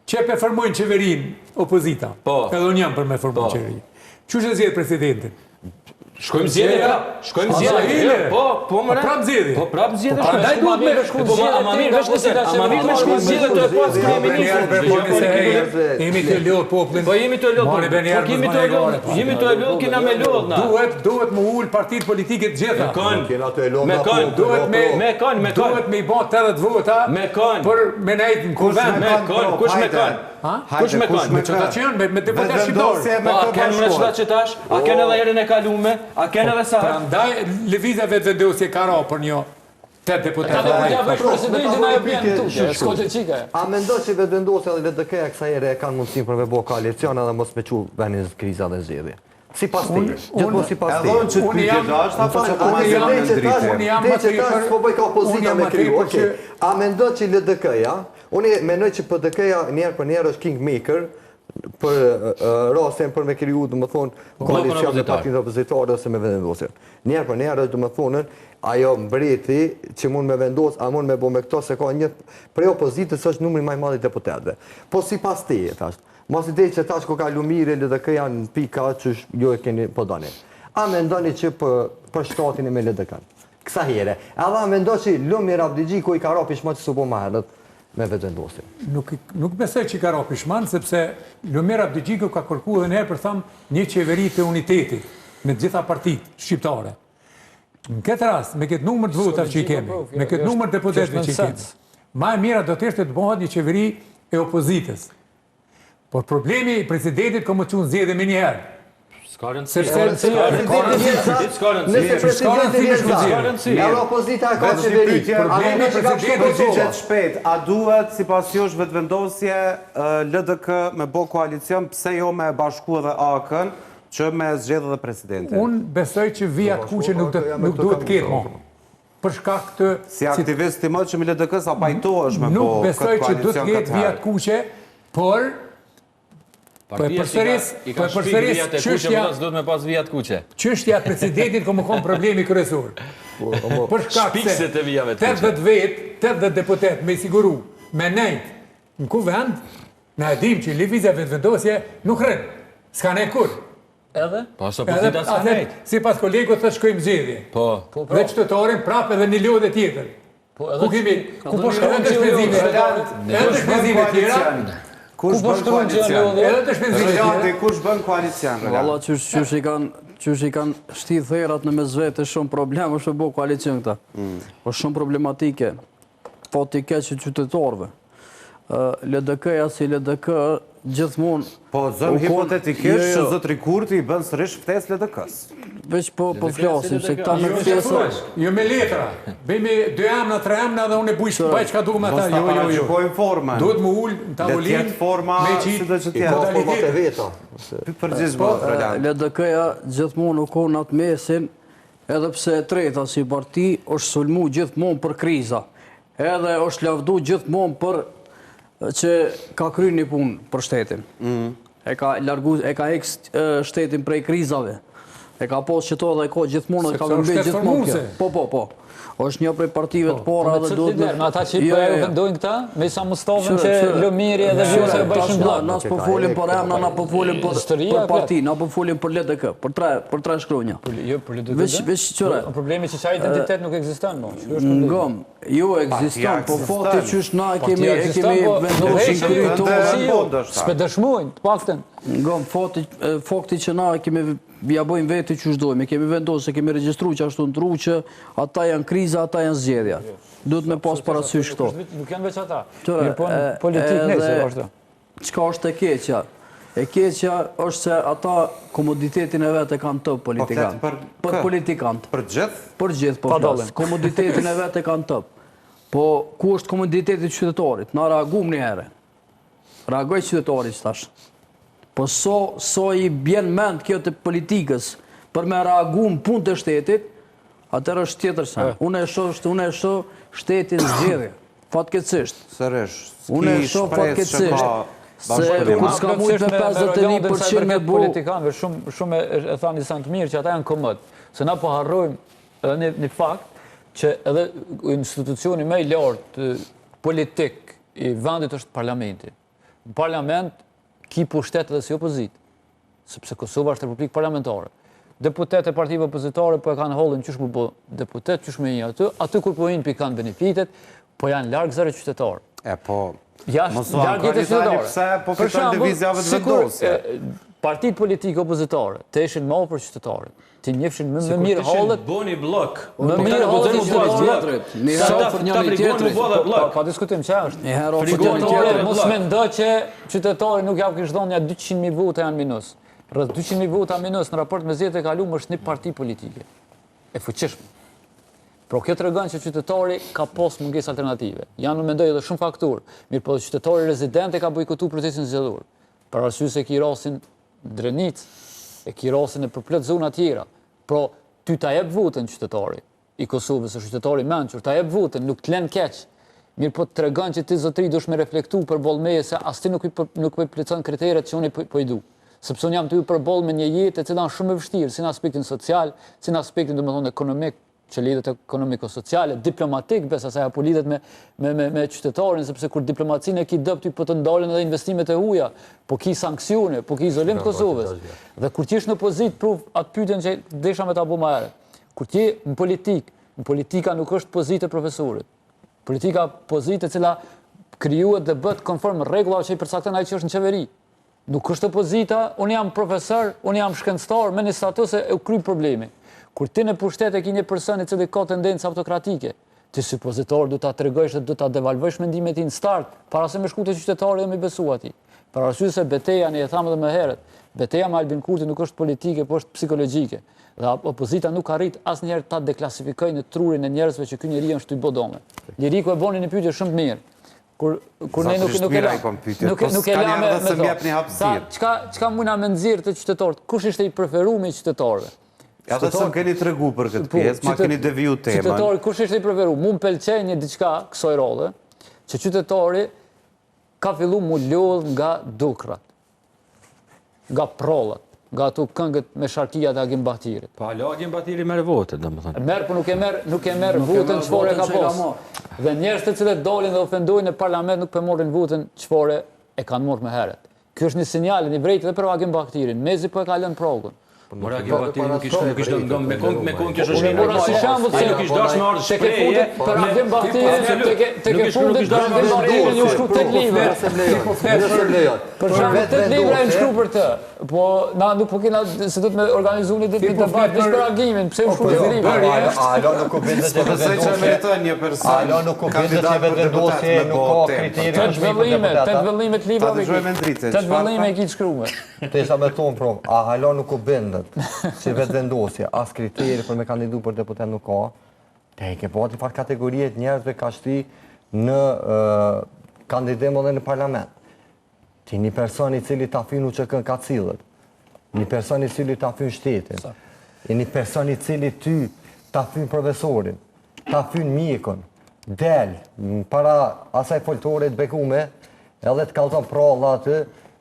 Çe pe formojnë qeverin opozita. Po. Edhe unë jam për me formuar qeverin. Çu e zgjedh presidentin? Shkojmë zgjedhje. Po, më prap zgjedhje. Po, prap zgjedhje. Prandaj duhet me shku zgjedhje. Ama mirë me shku zgjedhje të pas kryeministrit. Jemi të lodh popullin. Po jemi të lodh. Jemi të lodh, kena me lodh na. Duhet më ul partitë politike të gjitha. Me kon. Duhet me i bë 80 vota. Me kon. Për me nejt në kuvend. Me kon. Kush me kon? Kush me kon? Me çfarë çon me deputet shqiptar. Po, a kanë me çfarë qetash? A kanë edhe herën e kaluame? A kanë edhe sa? Prandaj lëvizja vetëvendosje ka ra për një 8 deputetë. Presidentin ajo bën këtu, skoçë çika. A mendon se vetëvendosja dhe LDK-ja kësaj here kanë mundësinë për me bë koalicion edhe mos me çu vendin në kriza dhe zgjedhje? Sipas teje, gjithmonë sipas teje. Unë jam po bëj ka opozita me kriju. Okej. A mendon që LDK-ja, unë mendoj që PDK-ja njerë për njerë është kingmaker për rasin për me kriju, dhe më thonë, koalicion me partitë opozitare ose me vendosje. Njerë për njerë është, dhe më thonë, ajo mbreti që mund me vendos, a mund me bo me këto, se ka një prej opozitës është numri maj madhi deputetëve. Po si pas teje, thashtë. Mos i dej që tash ku ka Lumiri, LDK janë pika që jo e keni po doni. A mendoni që për shtatin e me LDK? Kësa here. Edhe a mendoni që Lumir Abdixhiku i ka ra pishman që su po ma herët me vetëvendosje? Nuk besoj që i ka ra pishman, sepse Lumir Abdixhiku ka kërku dhe njerë për thamë një qeveri të unitetit me gjitha partitë shqiptare. Në këtë rast, me këtë numër të votav që i kemi, me këtë numër deputetëve që i kemi, ma e mira do të ishte të bëhet një qeveri e opozitës. Por problemi i presidentit ka më qunë zjedhe me njëherë. Nëse presidenti vjetë edhe opozita ka qeveri, Problemi që ka përgjigjet shpejt, a duhet si pas josh vetëvendosje LDK me bo koalicion, pse jo me bashku edhe AK-n, që me zgjedhë dhe presidentin? Unë besoj që vijat kuqe nuk duhet të ketë mo. Për shkak të... Si aktivist të më që me LDK sa pajtohesh me bo Nuk këtë besoj që duhet koalicion të ketë vijat kuqe, por... Përpërsëris, çështja presidentit ka më konë problemi kryesor. Për shkak se 80 vetë, 80 deputet me siguru, me nejt në kuvend, na e dim që lëvizja vetëvendosje nuk rrin. S'ka ne kur. Edhe? Po, së opozita s'ka nejt. Si pas kolegu të shkojmë zgjedhje. Po. Dhe qytetarin prap edhe një lodhe tjetër. Ku kemi, ku po shkojnë të shpenzime tjera, Kush bën koalicion? edhe të shpenzime tjera. Kush bën koalicion? Valla qysh i kanë shti therat në mes vete shumë problem, është e bo koalicion këta. është shumë problematike. Fati keq që qytetarëve. LDK-ja si LDK gjithmonë... Po, zëm hipotetikisht që zotri Kurti i bën sërish ftes LDK-s. Veç po flasim, se këta në ftesë... Jo me letra. Bëjmë 2 emna, 3 emna dhe unë e baj që ka duke me ta. Mos ta paraqykojmë formën. Duhet më ullë në tavolinë, Letë forma si dhe që tjetë. format e veta. Përgjithmo, Roland. LDK-ja gjithmonë u konë atë mesin, edhe pse e treta si parti është sulmu gjithmonë për kriza. Edhe është lavdu gjithmonë për që ka kry një punë për shtetin. E ka eks shtetin prej krizave. E ka pos që to dhe ka gjithmonë, e ka vëmbit gjithmonë kjo. Po. është një prej partive të pora dhe duhet... Me ata që i vendojnë këta, me Isa Mustafën që Lëmiri edhe Vjosa e bëjshën blok. Na s'po folim për emna, na po folim për parti, na po folim për LDK, për tre shkronja. Jo, për LDK. Veç qëre. Problemi që qaj identitet nuk eksiston, no. Ngëm, jo eksiston, po fati qysh na kemi vendoshin kryto... S'pe dëshmojnë, të pakten. Ngëm, fakti që na kemi ja bojmë veti që shdojmë, kemi vendosë, kemi registru që ashtu në tru që ata janë kriza, ata janë zgjedhja. Duhet me pas parasysh këto. Nuk janë veç ata. Politikë nëse është. Qka është e keqja? E keqja është se ata komoditetin e vetë e kanë tëpë politikantë. Për politikantë. Për gjithë? Për gjithë, po flasë. Komoditetin e vetë e kanë tëpë. Po, ku është komoditetit qytetarit? Na reagum një herë. Reagoj qytetarit që tash. Po so i bjen mend kjo të politikës për me reagum punë të shtetit, atër është tjetër sa. Unë e shoh shtetin zgjedhje, fatkeqësisht. Sërish, Unë e shoh fatkeqësisht. Se kur s'ka mujt me 51% me bu... Politikanëve shumë e thani sa të mirë që ata janë komod. Se na po harrojmë edhe një fakt që edhe institucioni më i lartë politik i vendit është parlamenti. Në parlament ki pushtet edhe si opozit, sepse Kosova është republikë parlamentare. Deputet e partive opozitare po e kanë hollën qysh më po deputet, qysh me një aty kur po inë pi kanë benefitet, po janë largë zërë qytetarë. E po, mos largë jetë qytetarë. Pse po fiton divizjave të vendosje. Partit politike opozitare të ishin më për qytetarët, të njefshin më mirë hollët... Boni blok. Më mirë hollët i qytetarët. Një herë për një tjetërit. Pa diskutim që është. Një herë për një tjetërit. Mos me ndo që qytetarët nuk javë kishtë dhonë 200.000 vota janë minus. Rrëth 200.000 vota minus në raport me zjetë e kalumë është një parti politike. E fuqishme. Pro kjo të regon që qytetari ka pos munges alternative. Janë në mendoj edhe shumë faktur. Mirë po qytetari rezidente ka bojkotu procesin zgjedhor. Për arsye se ki rasin Drenicë, e ki rasin e përplet zona tjera. Pro, ty ta jep votën qytetari i Kosovës, është qytetari menqur, ta jep votën, nuk të len keq. Mirë po të regon që ti zotri dush me reflektu për bolmeje se as ti nuk po i plecon kriteret që unë po i du. Sepse unë jam të ju për bol me një jetë e cila shumë e vështirë, si në aspektin social, si në aspektin domethënë ekonomik, që lidhet ekonomiko-sociale, diplomatik, besa se apo lidhet me qytetarin, sepse kur diplomacinë e ki dëp ty po të ndalen edhe investimet e huja, po ki sankcione, po ki izolim Kosovës. Dhe kur ti është në pozit, atë pyetjen që desha me ta bu ma herë. Kur ti në politika nuk është pozit e profesorit. Politika pozit e cila krijuat dhe bët konform rregullave që i përcakton ai që është në qeveri. Nuk është opozita, unë jam profesor, unë jam shkencëtar, me një status e u kry problemi. Kur ti në pushtet e ki një person i cili ka tendencë autokratike, ti supozitor du ta tregojsh dhe du ta devalvojsh mendimet i në start, para se me shku të qytetari dhe me besu ati. Për arsye se beteja, ne e thamë edhe më herët, beteja me Albin Kurti nuk është politike, po është psikologjike. Dhe opozita nuk arrit asnjëherë ta deklasifikojë në trurin e njerëzve që ky njeri është shtypbodome. Liriku e boni një pyetje shumë të mirë. Kur ne nuk e lamë çka mundna me nxirr të qytetarët, kush ishte i preferuar i qytetarëve? Ja dhe s'm keni tregu për këtë pjesë, ma keni deviju temën. Qytetari, kush ishte i preferuar? Mu më pëlqej një diçka kësaj rrodhe, që qytetari ka fillu mu lodh nga dukrat, nga prollat, nga ato këngët me sharkia të Agim Bahtirit. Pa, Agim Bahtiri merr votet, domethënë. Merr, po nuk e merr votën çfarë ka pas. Dhe njerëz të cilët dolin dhe ofendojnë në parlament nuk po morrin votën çfarë e kanë marrë më herët. Ky është një sinjal i vërtetë edhe për Agim Bahtirin. Mezi po e ka lënë progun. Mora Agim Bahtiri nuk ishte me kon kjo është Mora si shembull se nuk ishte dashur me ardh shprehje për Agim Bahtirin tek e fundit do Agim Bahtirin ju shkruaj tek libra. Për shembull tek libra e shkruaj për të. Po na nuk po kena se do të organizojmë një ditë debat për Agimin, pse u shkruaj tek libra? Alo nuk u bën Po pse që meriton një person. Alo nuk u bën të vendosje, nuk ka kriteri Të zhvillimet librave. Të zhvillime e ki shkruar. Të isha me tonë prom, a halo nuk u bëndet si vetë vendosje, as kriteri për me kandidu për deputet nuk ka, te i ke po atë fakt kategorijet njerëzve ka shti në kandidim edhe në parlament. Ti një person i cili ta fynu që kën ka cilët, një person i cili ta fyn shtetin, një person i cili ty ta fyn profesorin, ta fyn mjekon, del, para asaj foltore të bekume, edhe të kalzon pralla atë,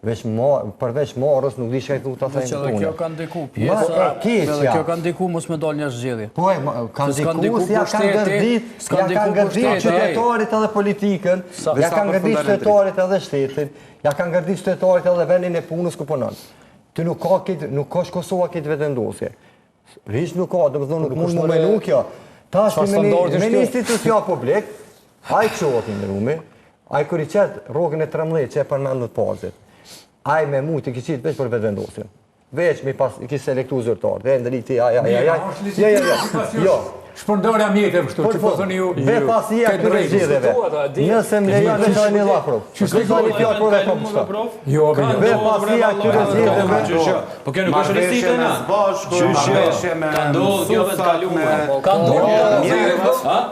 përveç marrës nuk di shkaj të asaj në Kjo ka ndiku pjesa, edhe kjo ka ndiku mos me dal një zgjedhje. Po, ka ndiku si ja kanë gërdit qytetarit edhe politikën, ja kanë gërdit qytetarit edhe shtetin, ja kanë gërdit qytetarit edhe vendin e punës ku punon. Ty nuk ka Kosova këtë vetëvendosje. Rish nuk ka, domethënë nuk mund më menu kjo. Tash me një institucion publik, ai qotin në rumi, ai kur i qet rrogën e 13 që e përmendët pazit. Ai me mu të kishit veç për vetëvendosjen. Veç mi pas i kishte selektu zyrtar. Dhe ndriti jo. Shpërndarja mjetëve kështu, që po thoni ju... Ve pasia këtyre zgjedhjeve. Nëse më lejon të thoni la prof. Ç'është thoni fjalë për vetë prof? Jo, ve pasia këtyre zgjedhjeve. Po kjo nuk është rëndësishme na. Bashkë me ka ndodhur kjo vetë kaluar. Ka ndodhur.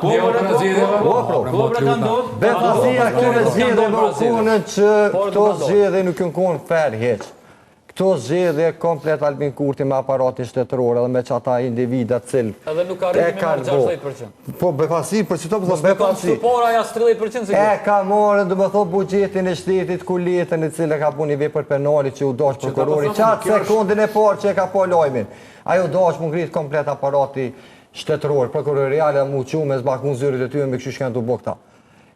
Po prof. Ka ndodhur. Ve pasia këtyre zgjedhjeve punën që këto zgjedhje nuk kanë fer hiç. Këto zgjedhje komplet Albin Kurti me aparatin shtetëror edhe me çata individat cilë edhe nuk arriti me 60%. Po befasi, për që të përdo befasi. Stupora ja 30% se e ka morë, dhe me thot, buxhetin e shtetit ku letën e cilë ka bu një vepër penali që u dash prokurori, qatë sekundin e parë që e ka po lojmin. Ajo dash mu ngrit komplet aparati shtetëror, prokuroriale mu qume zbak mu zyrit e tyre me këshu shkën të bukta.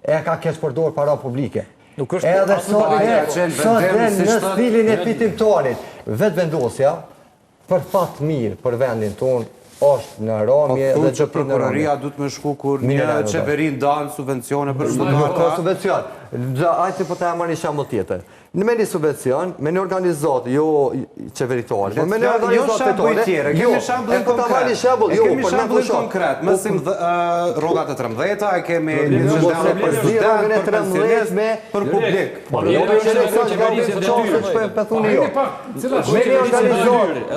E ka keq përdor para publike. Edhe sot del në stilin e fitimtarit. Vetë vendosja, për fat mirë për vendin tonë, është në ramje dhe që prokuroria du të me shku kur një qeverin danë subvencione për shtetara. Nuk ka subvencion. Ajtë po të emar një shambull tjetër. Në me një subvencion, me një organizatë, jo qeveritare, me një organizatë fetare, kemi shambullin konkret, mësim rogat e 13, e kemi një zhëndane për student, për pensionis, për publik. Me një organizatë,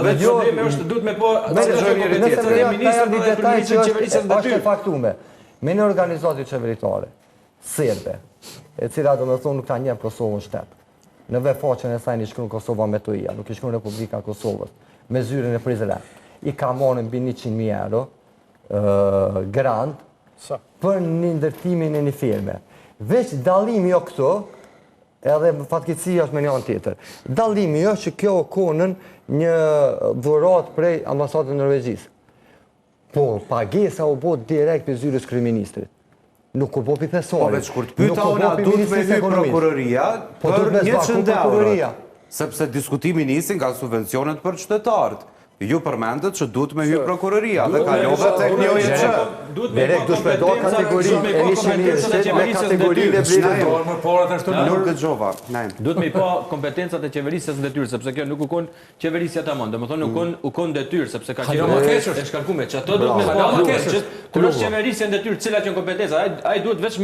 edhe probleme është duhet me po me një organizatë qeveritare, serbe, e cila do me thonë nuk ta njem Kosovën shtetë. Në faqen e saj një shkruan Kosova me tuja, nuk i shkruan Republika Kosovës, me zyrin e Prizren. I ka marrën mbi 100.000 euro grant për një ndërtimin e një firme. Veç dallimi jo këto, edhe fatkeqësia është me një anë tjetër. Dallimi jo që kjo konën një dhurat prej ambasadës Norvegjisë. Po, pagesa u bot direkt për zyrës kryeministrit. Nuk u bopi pesori. Po veç kur të pyta ona du të me hy prokuroria për 100 euro. Sepse diskutimi nisin nga subvencionet për qytetarët. Ju përmendet që du të me hy prokuroria dhe kalove tek një që. Berek du shpedor kategori e një shqe me kategori dhe brirë. Nuk dëgjova. Du të me i pa kompetencat e qeverisjes në detyrë, sepse kjo nuk u konë qeverisja të amon. Dhe më thonë u konë detyrë, sepse ka qeverisja e shkarkume. Që ato du të me pa, kur është qeverisja në detyrë, cilat që në kompetenca, a i duhet veç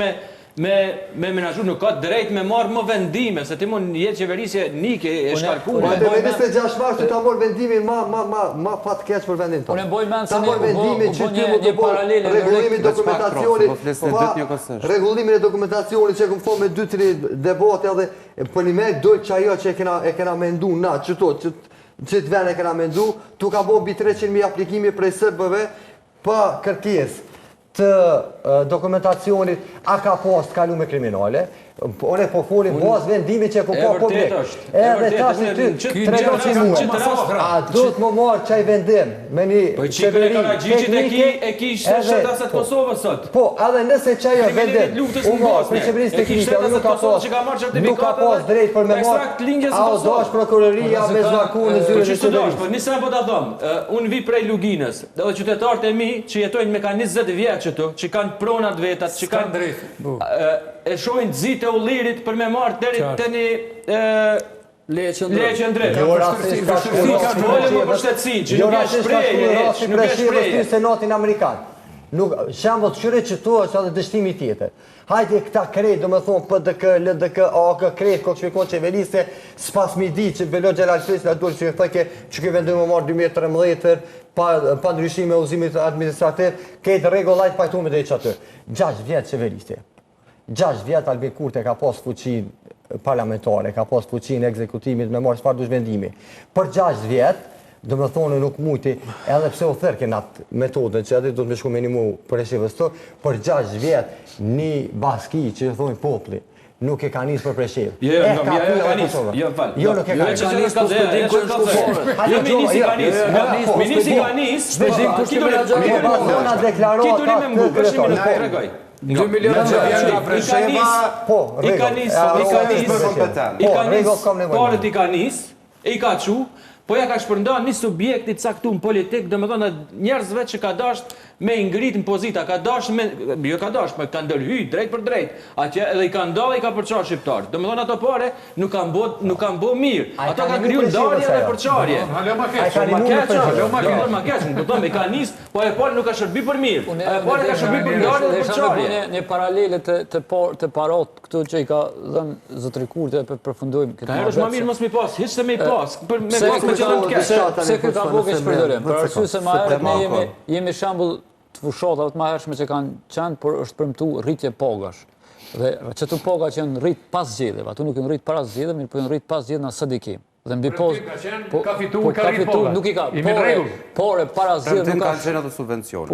me menaxhu, nuk ka drejt me marrë më vendime, se ti mund jetë qeverisje nike e shkarkuar. Po te 26 mars ta mor vendimin ma fatkeq për vendin tonë. Unë mboj mend se ta mor vendimin që ti mund të bëj rregullimin e dokumentacionit. Rregullimin e dokumentacionit që kum fol me 2-3 debate edhe për një me dojtë që ajo që e kena mendu na qëto që të vene kena mendu tu ka bo mbi 300.000 aplikimi prej sërbëve pa kërkesë të dokumentacionit a ka pas të kalu me kriminale. One po folin bas vendimi që po publik. Edhe tash ty tregon që mua. A do të më marr çaj vendim me një qeveri teknike e ki shtetasat Kosovës sot. Po, edhe nëse çaj vendim. U marr për qeverisë teknike, nuk ka pas drejt për me marr. A do është prokuroria me zakun në zyrën e qeverisë. Po nisa po ta them. Unë vi prej Luginës, edhe qytetarët e mi që jetojnë me ka 20 vjeç këtu, që kanë pronat vetat, që kanë e shohin zite u lirit për me marrë deri të një leqen drejt. Jo rastisht ka shtetësin, që nuk e shprejë. Senatin Amerikan. Shembull të qyre që tu është edhe dështimi tjetër. Hajde këta krejt, do me thonë PDK, LDK, AK, krejt, ko këshpikon qeverisë, s'pas mi di që Velo Gjelal Frisla duhet që thëke që këj vendu me marrë 2013 pa ndryshime e uzimit administrativ, këtë regullajt pajtume dhe i qatë. 6 vjetë qeverisë. 6 vjetë Albin Kurti ka pas fuqin parlamentare, ka pas fuqin ekzekutimit me marrë çfarë dush vendimi. Për 6 vjetë, do me thonë nuk mujti, edhe pse u thërke në atë metodën që edhe do të me shku me një mu për e shivës të, për 6 vjetë një baski që thonë popli, nuk e ka njësë për preshev. Jo, nuk e ka njësë. Jo, nuk e ka njësë. Ministri ka njësë. Bazona deklarota të kretori. 2 milion që vjen nga Presheva, i ka njësë, parët i ka njësë, i ka qu, po ja ka shpërnda një subjektit caktuar politik, do me thonë njerëzve që ka dasht me ingrit në pozita, ka dasht me, jo ka dasht, me ka ndërhy drejt për drejt, atje edhe i ka ndalë i ka përqarë shqiptarë. Do me thonë ato pare nuk kanë bo mirë, ato ka kryu ndarje dhe përqarje. Ma keqë, më këtëm, i ka njësë, po e pare nuk ka shërbi për mirë, e pare ka shërbi për ndarje dhe përqarje. Një paralele të parot këtu që i ka dhenë Zotri Kurti e përfundojmë. Ka herë është ma mirë mos mi pas, hiç se me i pas, Pse këtë ka bo keq përdorim? Për arsye se ma herët ne jemi shembull të fushatave të ma hershme që kanë qenë, por është premtu rritje pagash. Dhe çeto paga që janë rrit pas zgjedhjeve, ato nuk janë rrit para zgjedhjeve, mirë po janë rrit pas zgjedhjeve na SDK. Dhe mbi pos ka fituar ka rrit paga. Nuk i ka. Por para zgjedhjeve nuk kanë qenë ato subvencione.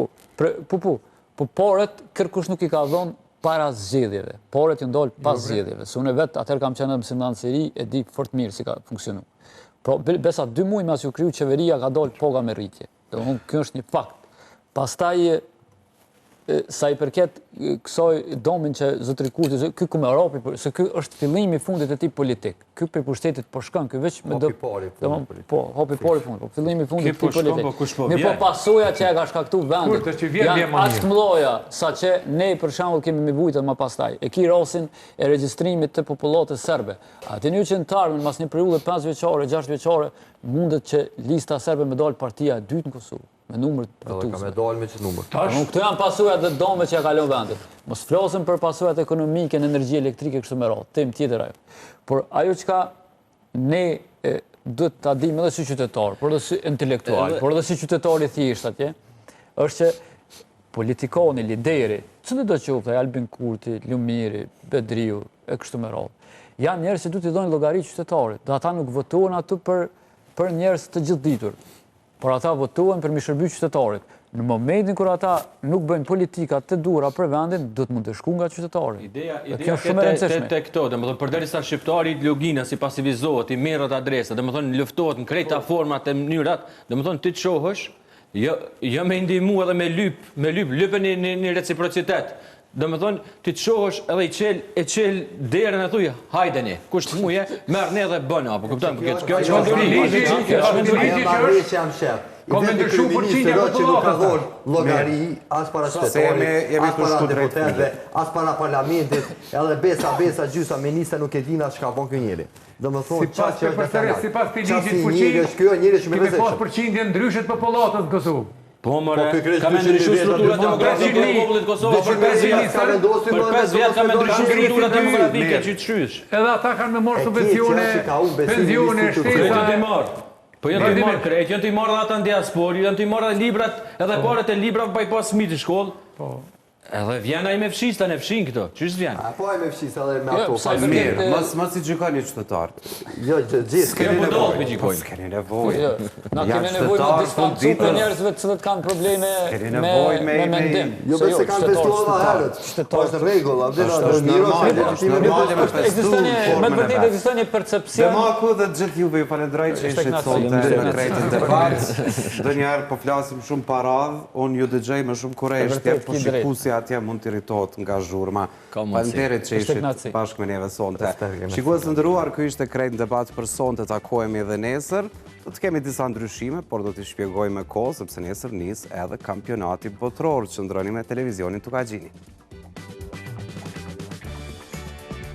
Po porët kërkush nuk i ka dhënë para zgjedhjeve. Porët janë dalë pas zgjedhjeve. Se unë vetë atëherë kam qenë në mësimdhanë seri e di fort mirë si ka funksionuar. Pro, besa 2 muaj mas ju kriju qeveria ka dalë paga me rritje. Dhe kjo është një fakt. Pastaj, sa i përket kësaj domin që Zotri Kurti, ky ku me rapi, se ky është fillimi i fundit e tij politik. Ky për pushtetit po shkon, ky veç me po, hopi pari fund, po fillimi i fundit të tij politik. Mirë po pasoja që e ka shkaktuar vendit. Janë aq të mëdha saqë ne për shembull kemi me vujtë më pastaj. E ki rastin e regjistrimit të popullatës serbe. Atë një qytetarën mas një periudhë 5 vjeçare, 6 vjeçare, mundet që lista serbe me dalë partia e dytë në Kosovë. Me numër të votuesve. Ka me dalë me që numër. Këto janë pasojat e dome që ja kalon vendit. Mos flasim për pasojat ekonomike në energji elektrike kështu me radhë, temë tjetër ajo. Por ajo çka ne duhet ta dimë edhe si qytetar, por edhe si intelektual, por edhe si qytetar i thjesht atje, është që politikani, lideri, çdo do të qoftë Albin Kurti, Lumiri, Bedriu e kështu me radhë, janë njerëz që duhet i dhënë llogari qytetarit. Dhe ata nuk votuan aty për njerëz të gjithditur. Por ata votuan për mi shërby qytetarit. Në momentin kur ata nuk bëjnë politika të dura për vendin, do të mund të shku nga qytetari. Ideja te këto, domethënë përderisa shqiptari i Luginës i pasivizohet, i merret adresa, domethënë luftohet në krejta format e mënyrat, domethënë ti të shohësh, jo me ndihmu edhe me lypën një reciprocitet. Domethënë ti të shohësh edhe e qel derën e thuj, hajdeni, kush të muje, merr ne dhe bën apo kupton, kjo është ligji që jam shef. Ka me ndryshu përqindja për që nuk ka dhorë llogari, as para qytetarit, as para deputetëve, as para parlamentit, edhe besa gjysa ministra nuk e dina çka bën ky njeri. Domethënë çfarë që sipas të ligjit fuqi, kemi pas përqindjen ndryshe të popullatës në Kosovë. Po, mëre, ka me ndryshu strukturat demografike në popullit Kosovë, për 5 vjetë ka me ndryshu strukturat demografike, që të shrysh. Edhe ata kanë me morë subvencione, penzione, shtesa... Po janë të i marë krejt, janë të i marë dhe ata në diaspori, janë të i marë dhe librat, edhe paret e libra pa i pas smit i shkollë. Edhe vjen ai me fshista, ne fshin këto. Çish vjen? Po ai me fshista edhe me ato. Mirë, mos i gjykoni qytetarët. Jo, gjithë. S'kemi nevojë me gjykojnë. S'keni nevojë. Na kemi nevojë me distancë për njerëzve të cilët kanë probleme me mendim. Jo, se kanë testuar edhe herët. Është rregull, është normale me festuar. Me vërtetë ekziston një percepcion. Demaku dhe gjithë juve ju falenderoj që ishit sonte në krejtin debat. Donjëherë po flasim shumë para radh, unë ju dëgjoj me shumë kurrë, po shikuesi atje mund të irritohet nga zhurma. Faleminderit që ishit bashkë me neve sonte. Shikues të nderuar, ky ishte krejt debat për sonte, takohemi edhe nesër. Do të kemi disa ndryshime, por do t'i shpjegoj me kohë sepse nesër nis edhe kampionati botror. Qëndroni me televizionin Tukagjini.